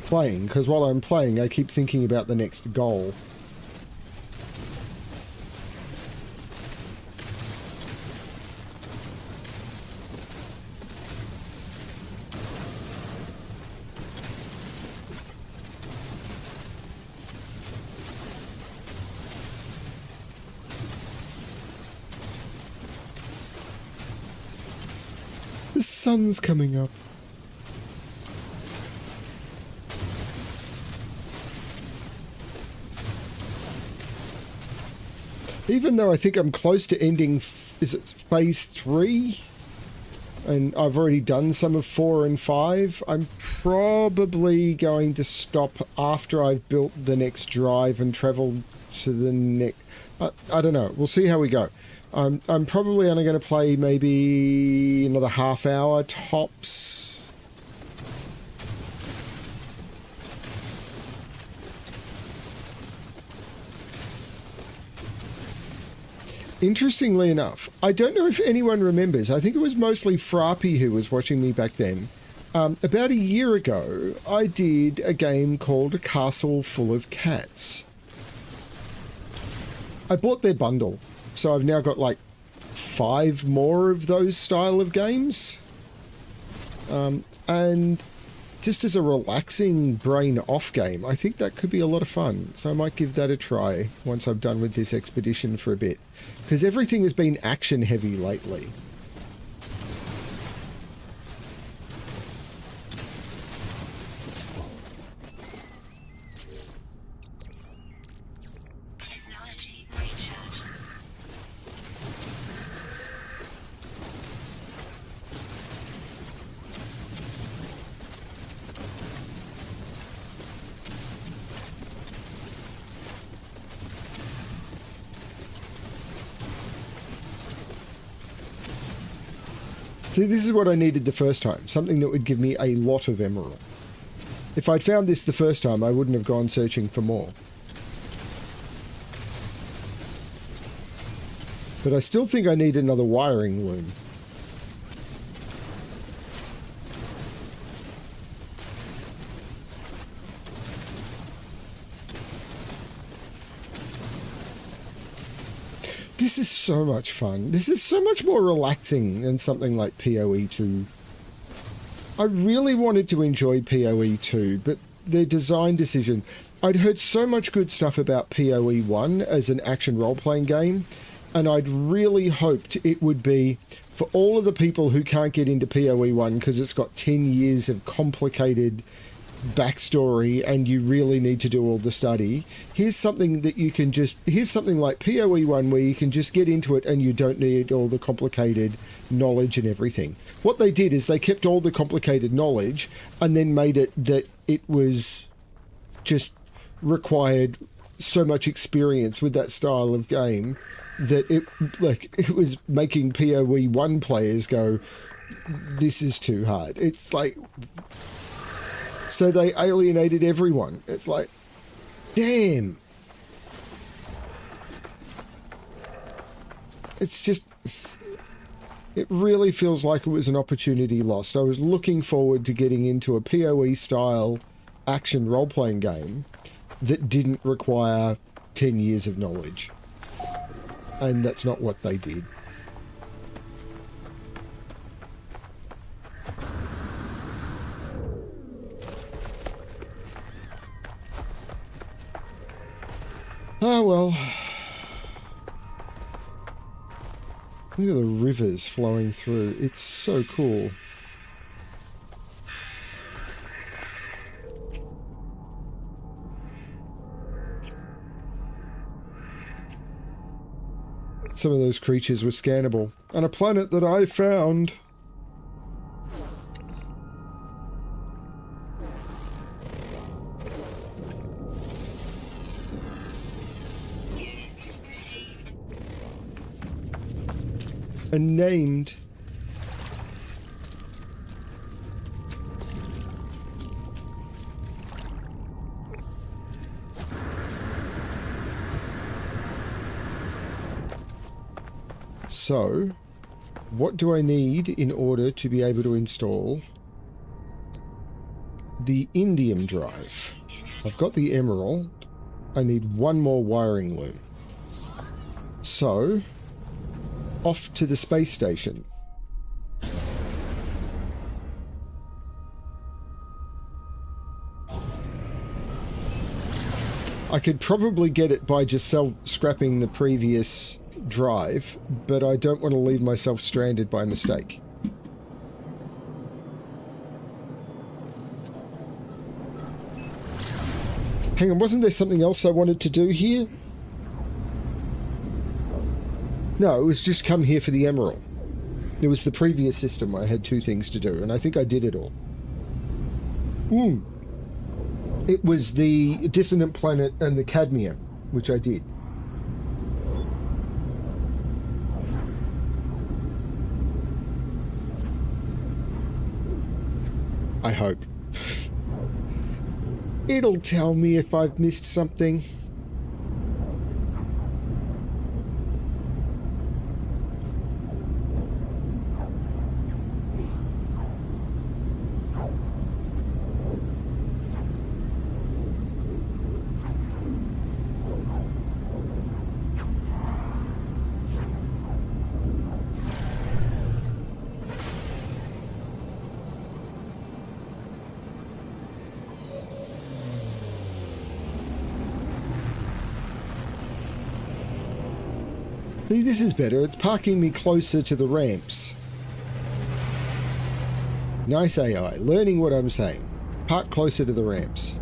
playing, because while I'm playing I keep thinking about the next goal. The sun's coming up. Even though I think I'm close to ending, is it phase 3? And I've already done some of 4 and 5. I'm probably going to stop after I've built the next drive and travel to the next... I don't know. We'll see how we go. I'm probably only going to play maybe another half hour tops. Interestingly enough, I don't know if anyone remembers, I think it was mostly Frappy who was watching me back then. About a year ago, I did a game called A Castle Full of Cats. I bought their bundle, so I've now got like 5 more of those style of games. And just as a relaxing brain off game, I think that could be a lot of fun. So I might give that a try once I'm done with this expedition for a bit. Because everything has been action heavy lately. Technology recharge. See, this is what I needed the first time. Something that would give me a lot of emerald. If I'd found this the first time, I wouldn't have gone searching for more. But I still think I need another wiring loom. This is so much fun. This is so much more relaxing than something like PoE 2. I really wanted to enjoy PoE 2, but their design decision... I'd heard so much good stuff about PoE 1 as an action role-playing game, and I'd really hoped it would be for all of the people who can't get into PoE 1 because it's got 10 years of complicated backstory and you really need to do all the study. Here's something that you can just... Here's something like PoE 1 where you can just get into it and you don't need all the complicated knowledge and everything. What they did is they kept all the complicated knowledge and then made it that it was just required so much experience with that style of game that it was making PoE 1 players go, this is too hard. It's like, so they alienated everyone. It's like, damn. It's just, it really feels like it was an opportunity lost. I was looking forward to getting into a PoE style action role-playing game that didn't require 10 years of knowledge. And that's not what they did. Ah, well. Look at the rivers flowing through. It's so cool. Some of those creatures were scannable. On a planet that I found. And named. So, what do I need in order to be able to install the indium drive? I've got the emerald. I need one more wiring loom. So, off to the space station. I could probably get it by just scrapping the previous drive, but I don't want to leave myself stranded by mistake. Hang on, wasn't there something else I wanted to do here? No, it was just come here for the emerald. It was the previous system I had two things to do, and I think I did it all. It was the dissonant planet and the cadmium, which I did. I hope. It'll tell me if I've missed something. See, this is better. It's parking me closer to the ramps. Nice AI. Learning what I'm saying. Park closer to the ramps.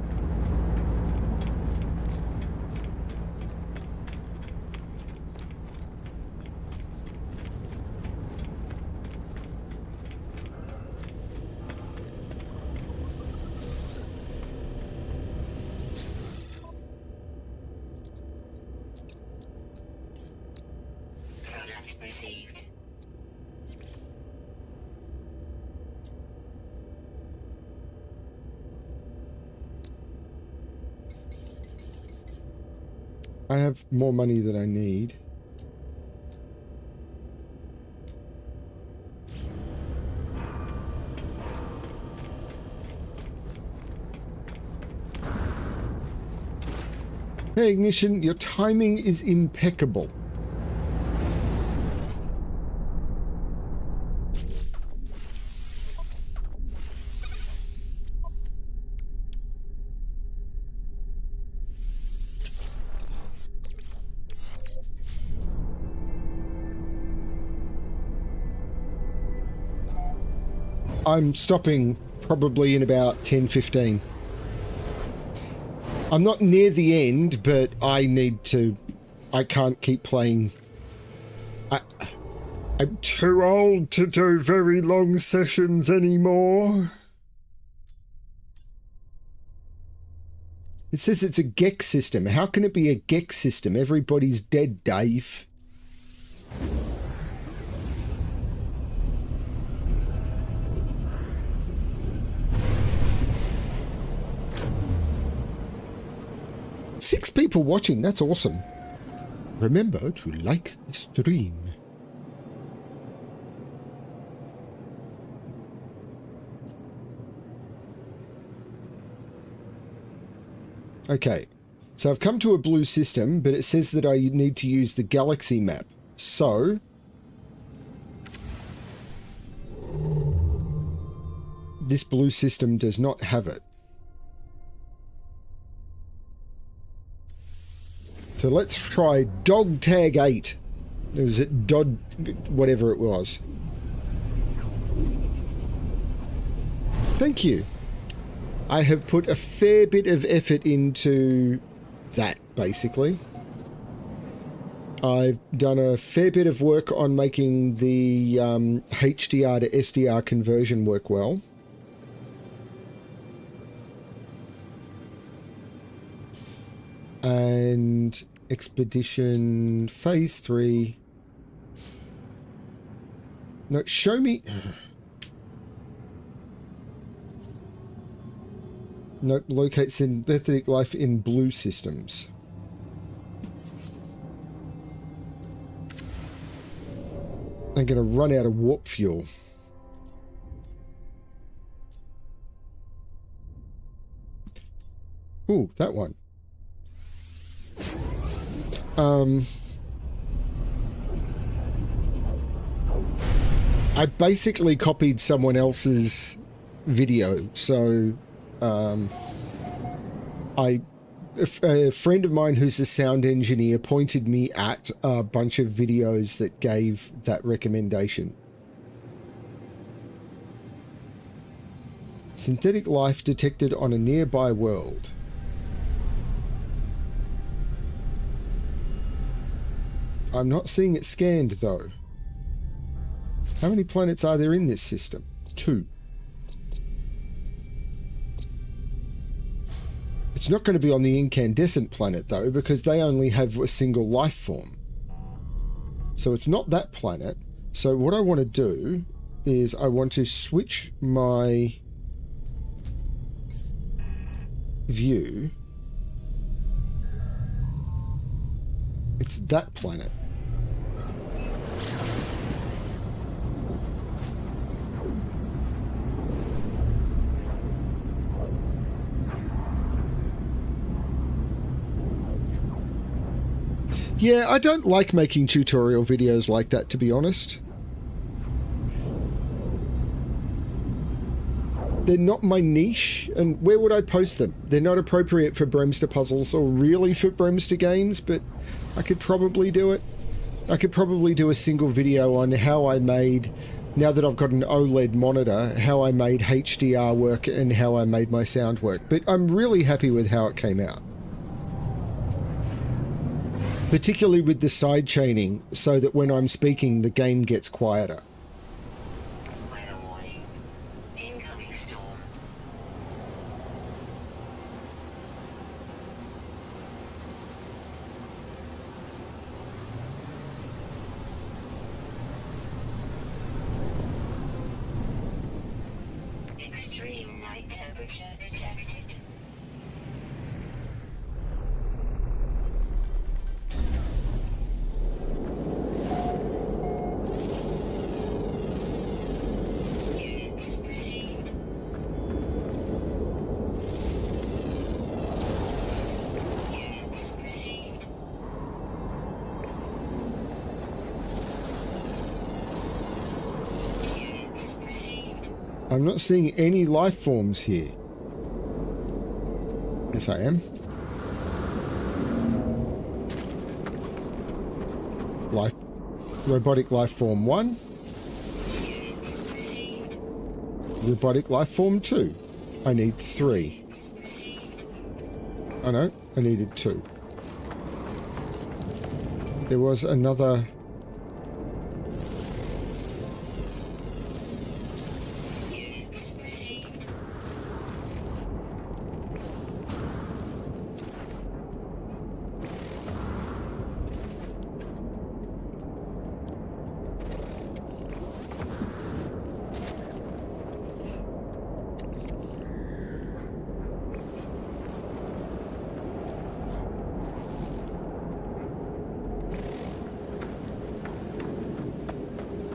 I have more money than I need. Hey, Ignition, your timing is impeccable. I'm stopping probably in about 10-15. I'm not near the end, but I need to... I can't keep playing. I'm too old to do very long sessions anymore. It says it's a Gex system. How can it be a Gex system? Everybody's dead, Dave. Six people watching. That's awesome. Remember to like the stream. Okay, so I've come to a blue system, but it says that I need to use the galaxy map. So, this blue system does not have it. So let's try Dog Tag 8. Was it Dod... whatever it was. Thank you. I have put a fair bit of effort into that, basically. I've done a fair bit of work on making the HDR to SDR conversion work well. And Expedition Phase 3. No, show me... Nope, locate synthetic life in blue systems. I'm going to run out of warp fuel. Ooh, that one. I basically copied someone else's video, so a friend of mine who's a sound engineer pointed me at a bunch of videos that gave that recommendation. Synthetic life detected on a nearby world. I'm not seeing it scanned, though. How many planets are there in this system? 2. It's not going to be on the incandescent planet, though, because they only have a single life form. So it's not that planet. So what I want to do is I want to switch my view. It's that planet. Yeah, I don't like making tutorial videos like that, to be honest. They're not my niche, and where would I post them? They're not appropriate for Bremster puzzles or really for Bremster games, but I could probably do it. I could probably do a single video on how I made, now that I've got an OLED monitor, how I made HDR work and how I made my sound work. But I'm really happy with how it came out. Particularly with the side chaining, so that when I'm speaking, the game gets quieter. Weather warning. Incoming storm. Extreme night temperature detected. I'm not seeing any life forms here. Yes, I am. Robotic life form 1. Robotic life form 2. I need 3. Oh no, I needed 2. There was another...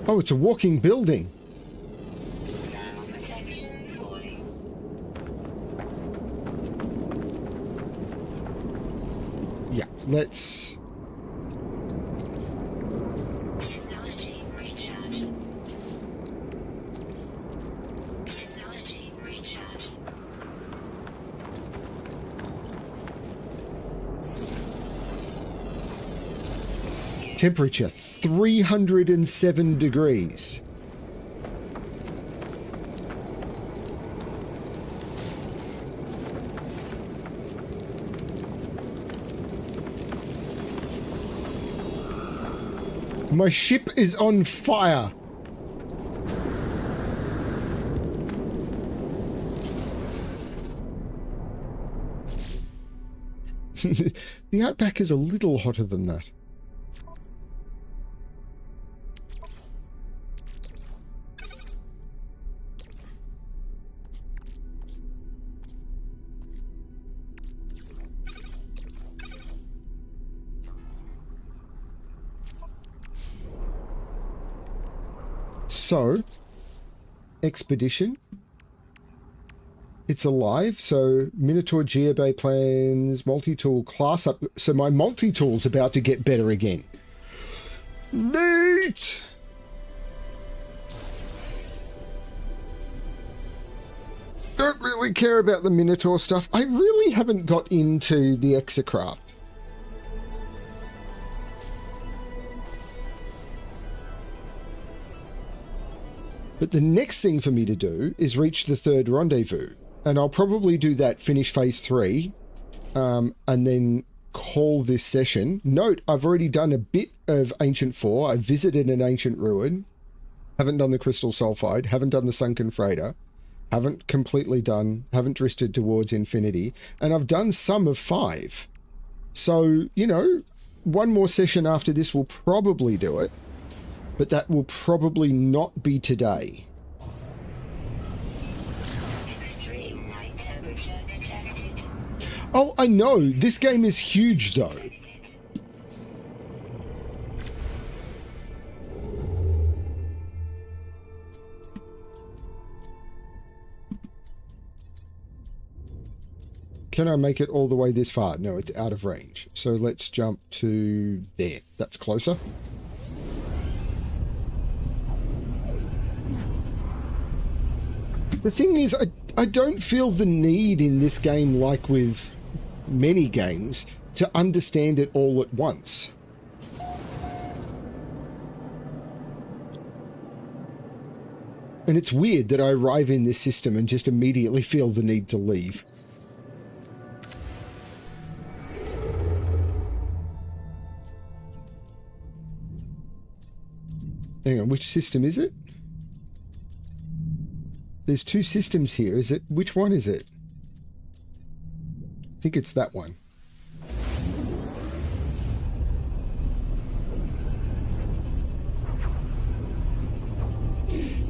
Oh, it's a walking building. Thermal protection falling. Yeah, let's... Technology recharge. Technology recharge. Temperature 307 degrees. My ship is on fire. The Outback is a little hotter than that. So, expedition. It's alive, so Minotaur Geobay plans, multi-tool class up. So my multi-tool's about to get better again. Neat! Don't really care about the Minotaur stuff. I really haven't got into the Exocraft. But the next thing for me to do is reach the third rendezvous. And I'll probably do that, finish phase 3, and then call this session. Note, I've already done a bit of Ancient 4. I visited an ancient ruin. Haven't done the Crystal Sulfide. Haven't done the Sunken Freighter. Haven't completely done. Haven't drifted towards infinity. And I've done some of 5. So, you know, one more session after this will probably do it. But that will probably not be today. Extreme night temperature detected. Oh, I know. This game is huge, though. Can I make it all the way this far? No, it's out of range. So let's jump to there. That's closer. The thing is, I don't feel the need in this game, like with many games, to understand it all at once. And it's weird that I arrive in this system and just immediately feel the need to leave. Hang on, which system is it? There's 2 systems here. Is it? Which one is it? I think it's that one.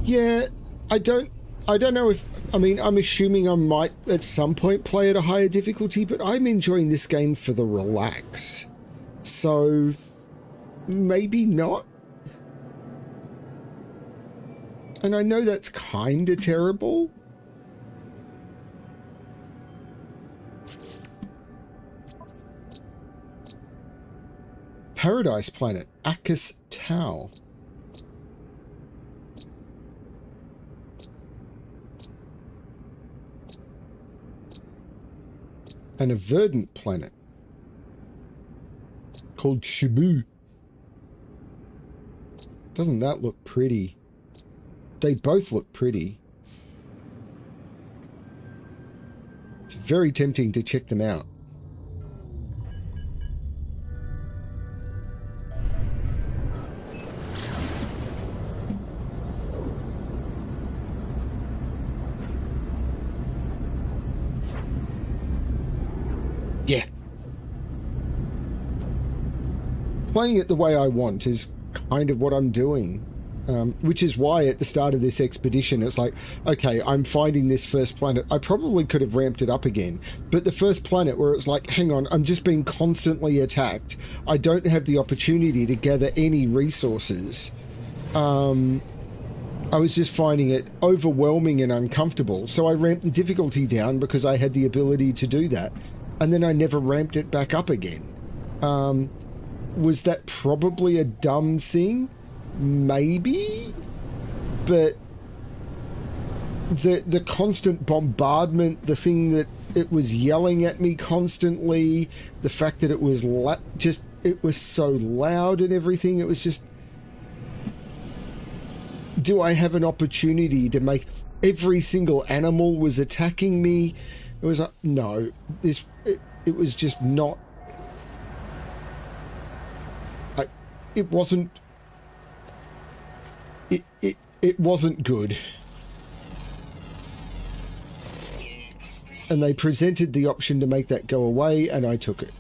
Yeah, I don't know if... I mean, I'm assuming I might at some point play at a higher difficulty, but I'm enjoying this game for the relax. So, maybe not. And I know that's kind of terrible. Paradise Planet, Akis Tau. And a verdant planet called Shibu. Doesn't that look pretty? They both look pretty. It's very tempting to check them out. Yeah. Playing it the way I want is kind of what I'm doing. Which is why at the start of this expedition, it's like, okay, I'm finding this first planet. I probably could have ramped it up again. But the first planet where it's like, hang on, I'm just being constantly attacked. I don't have the opportunity to gather any resources. I was just finding it overwhelming and uncomfortable. So I ramped the difficulty down because I had the ability to do that. And then I never ramped it back up again. Was that probably a dumb thing? Maybe? But the constant bombardment, the thing that it was yelling at me constantly, the fact that it was it was so loud and everything, it was just... Do I have an opportunity to make... Every single animal was attacking me. It was like, no, it was just not... It wasn't... It wasn't good. And they presented the option to make that go away, and I took it.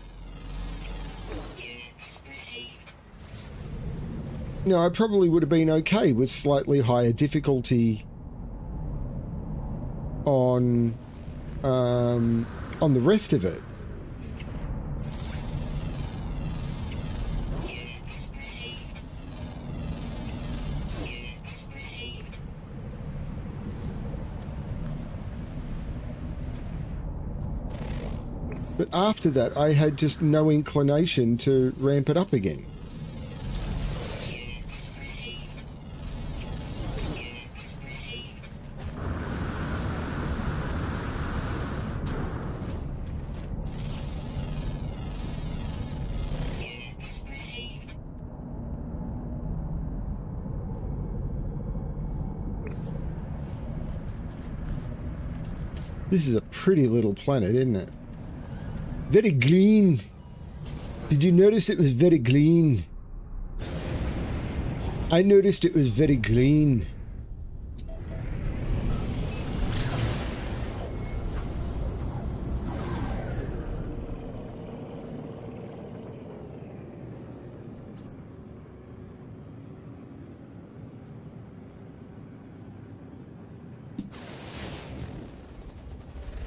No, I probably would have been okay with slightly higher difficulty on the rest of it. But after that, I had just no inclination to ramp it up again. This is a pretty little planet, isn't it? Very green. Did you notice it was very green? I noticed it was very green.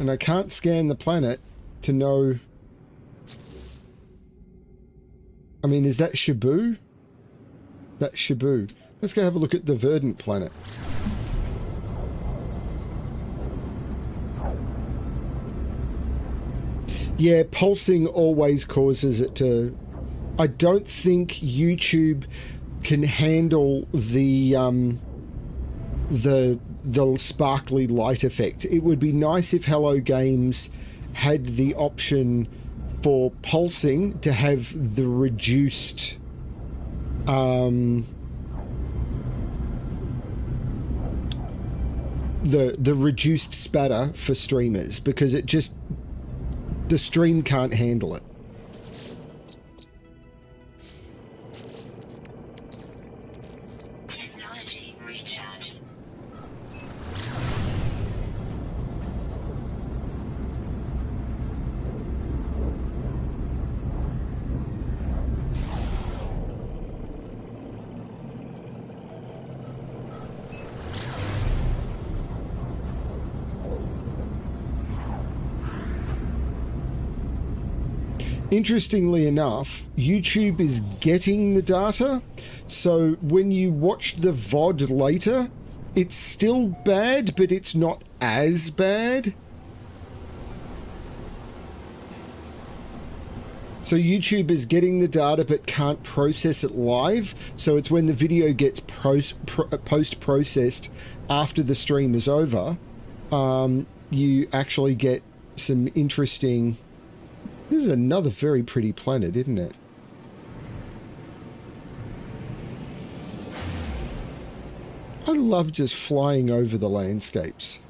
And I can't scan the planet to know... I mean, is that Shabu? That's Shabu. Let's go have a look at the verdant planet. Yeah, pulsing always causes it to... I don't think YouTube can handle the sparkly light effect. It would be nice if Hello Games had the option for pulsing to have the reduced the reduced spatter for streamers, because it just, the stream can't handle it. Technology recharge. Interestingly enough, YouTube is getting the data, so when you watch the VOD later, it's still bad, but it's not as bad. So YouTube is getting the data but can't process it live, so it's when the video gets post-processed after the stream is over, you actually get some interesting... This is another very pretty planet, isn't it? I love just flying over the landscapes.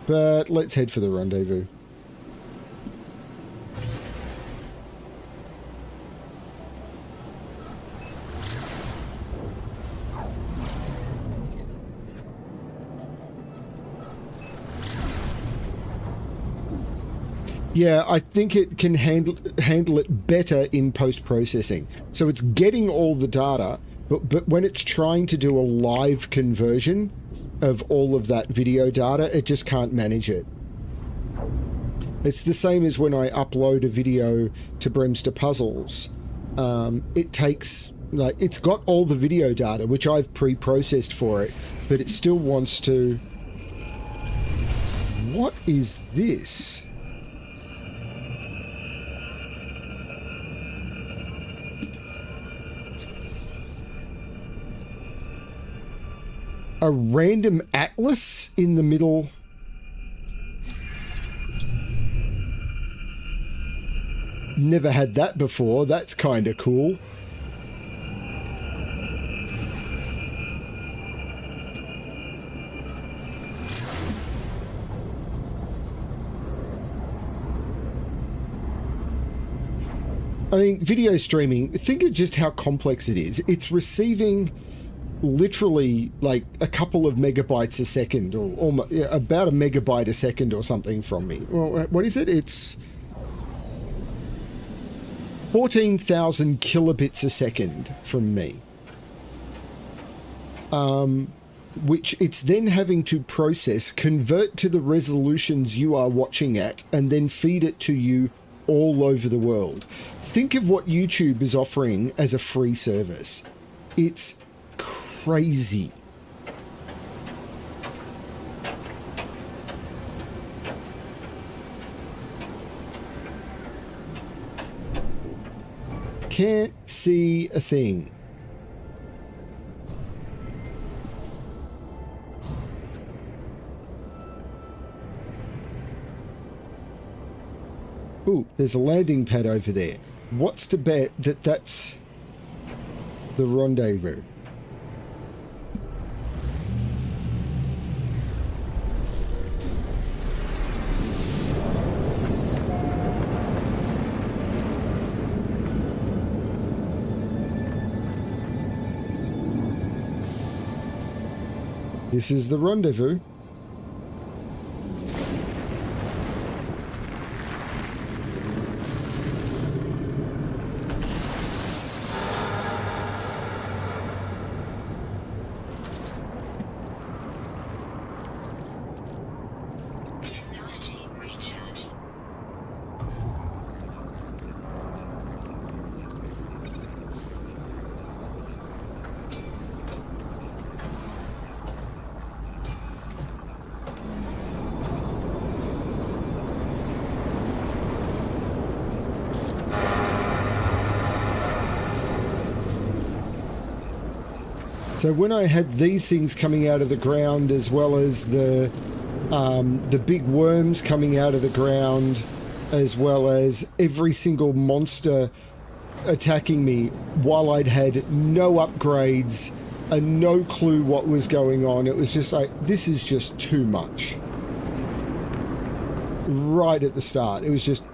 But let's head for the rendezvous. Yeah, I think it can handle it better in post-processing. So it's getting all the data, but when it's trying to do a live conversion of all of that video data, it just can't manage it. It's the same as when I upload a video to Bremster Puzzles. It takes like, it's got all the video data, which I've pre-processed for it, but it still wants to... What is this? A random atlas in the middle. Never had that before. That's kind of cool. I mean, video streaming, think of just how complex it is. It's receiving literally like a couple of megabytes a second, or almost, yeah, about a megabyte a second or something from me. Well, what is it? It's 14,000 kilobits a second from me. Which it's then having to process, convert to the resolutions you are watching at, and then feed it to you all over the world. Think of what YouTube is offering as a free service. It's crazy. Can't see a thing. Ooh, there's a landing pad over there. What's to bet that that's the rendezvous? This is the rendezvous. Technology recharge. So when I had these things coming out of the ground, as well as the big worms coming out of the ground, as well as every single monster attacking me while I'd had no upgrades and no clue what was going on, it was just like, this is just too much. Right at the start, it was just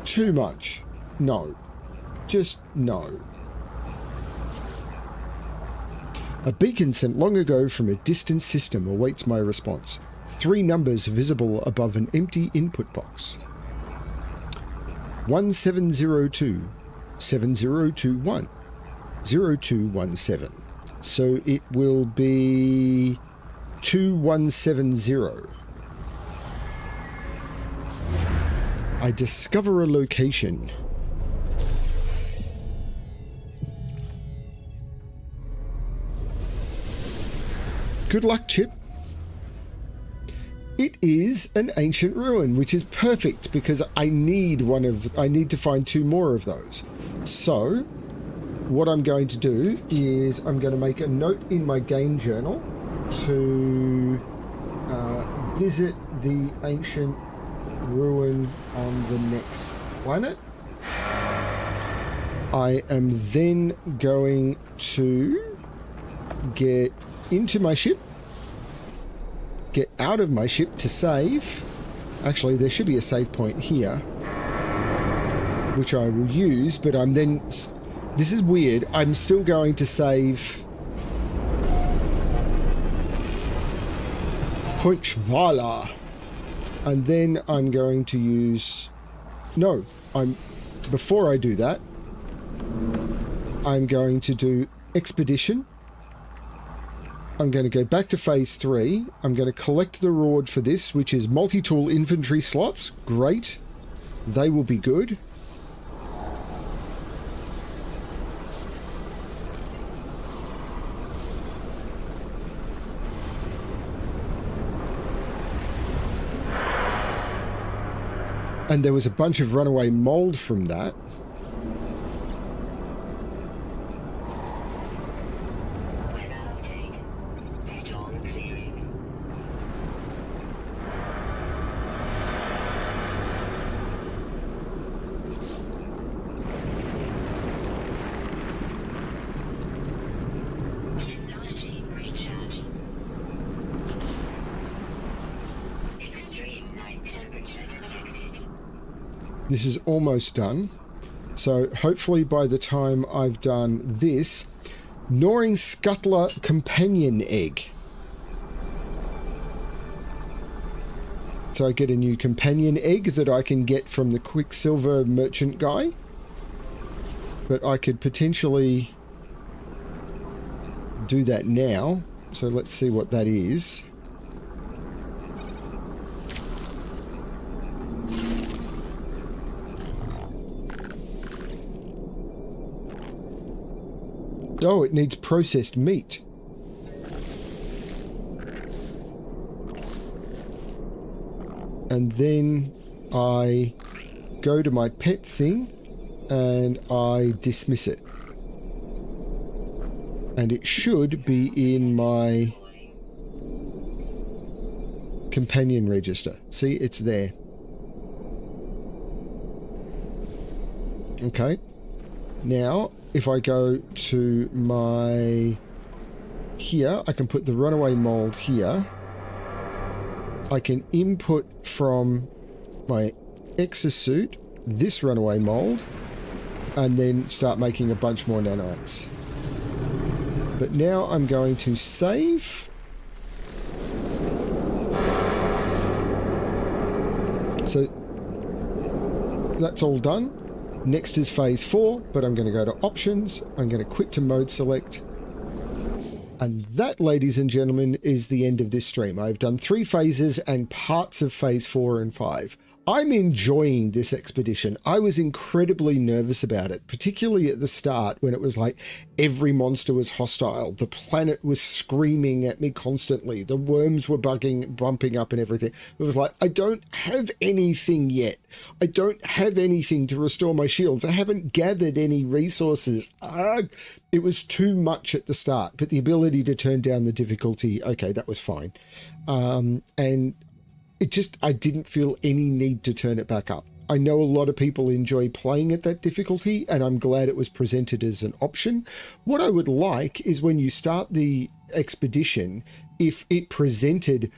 too much. No. Just no. A beacon sent long ago from a distant system awaits my response. 3 numbers visible above an empty input box. 1702 7021 0217. So it will be 2170. I discover a location. Good luck, Chip. It is an ancient ruin, which is perfect because I need to find 2 more of those. So what I'm going to do is I'm going to make a note in my game journal to visit the ancient ruin on the next planet. I am then going to get into my ship, get out of my ship to save. Actually, there should be a save point here, which I will use, but I'm then... This is weird. I'm still going to save Punchvala, and then I'm going to use... No, before I do that, I'm going to do Expedition. I'm going to go back to phase 3. I'm going to collect the reward for this, which is multi-tool inventory slots. Great. They will be good. And there was a bunch of runaway mold from that. Weather update. Storm clearing. Technology recharge. Extreme night temperature detected. This is almost done. So hopefully by the time I've done this, Gnawing Scuttler companion egg. So I get a new companion egg that I can get from the Quicksilver merchant guy. But I could potentially do that now. So let's see what that is. Oh, it needs processed meat. And then I go to my pet thing and I dismiss it. And it should be in my companion register. See, it's there. Okay. Now, if I go to my... here, I can put the runaway mold here. I can input from my exosuit this runaway mold and then start making a bunch more nanites. But now I'm going to save. So that's all done. Next is phase 4, but I'm going to go to options. I'm going to quit to mode select. And that, ladies and gentlemen, is the end of this stream. I've done 3 phases and parts of phase 4 and 5. I'm enjoying this expedition. I was incredibly nervous about it, particularly at the start when it was like every monster was hostile. The planet was screaming at me constantly. The worms were bumping up and everything. It was like, I don't have anything yet. I don't have anything to restore my shields. I haven't gathered any resources. It was too much at the start, but the ability to turn down the difficulty, okay, that was fine. And it just, I didn't feel any need to turn it back up. I know a lot of people enjoy playing at that difficulty, and I'm glad it was presented as an option. What I would like is when you start the expedition, if it presented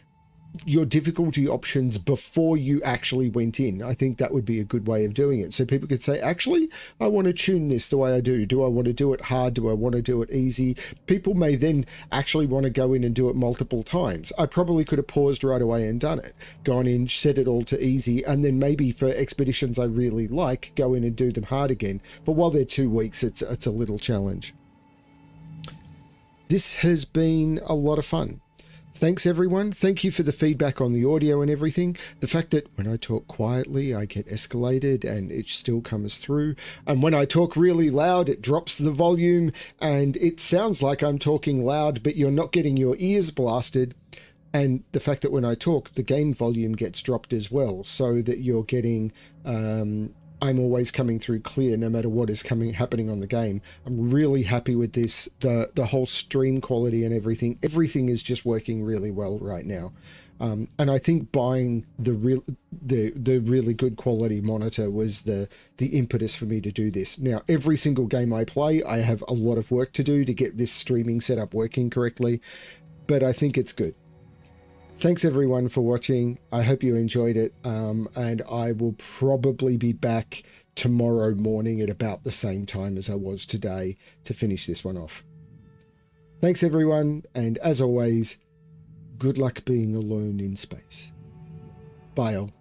your difficulty options before you actually went in. I think that would be a good way of doing it. So people could say, actually, I want to tune this the way I do. Do I want to do it hard? Do I want to do it easy? People may then actually want to go in and do it multiple times. I probably could have paused right away and done it, gone in, set it all to easy, and then maybe for expeditions I really like, go in and do them hard again. But while they're 2 weeks, it's a little challenge. This has been a lot of fun. Thanks, everyone. Thank you for the feedback on the audio and everything. The fact that when I talk quietly, I get escalated and it still comes through. And when I talk really loud, it drops the volume and it sounds like I'm talking loud, but you're not getting your ears blasted. And the fact that when I talk, the game volume gets dropped as well, so that you're getting... I'm always coming through clear no matter what is happening on the game. I'm really happy with this. The whole stream quality and everything is just working really well right now. And I think buying the really good quality monitor was the impetus for me to do this. Now, every single game I play, I have a lot of work to do to get this streaming setup working correctly, but I think it's good. Thanks everyone for watching. I hope you enjoyed it, and I will probably be back tomorrow morning at about the same time as I was today to finish this one off. Thanks everyone, and as always, good luck being alone in space. Bye all.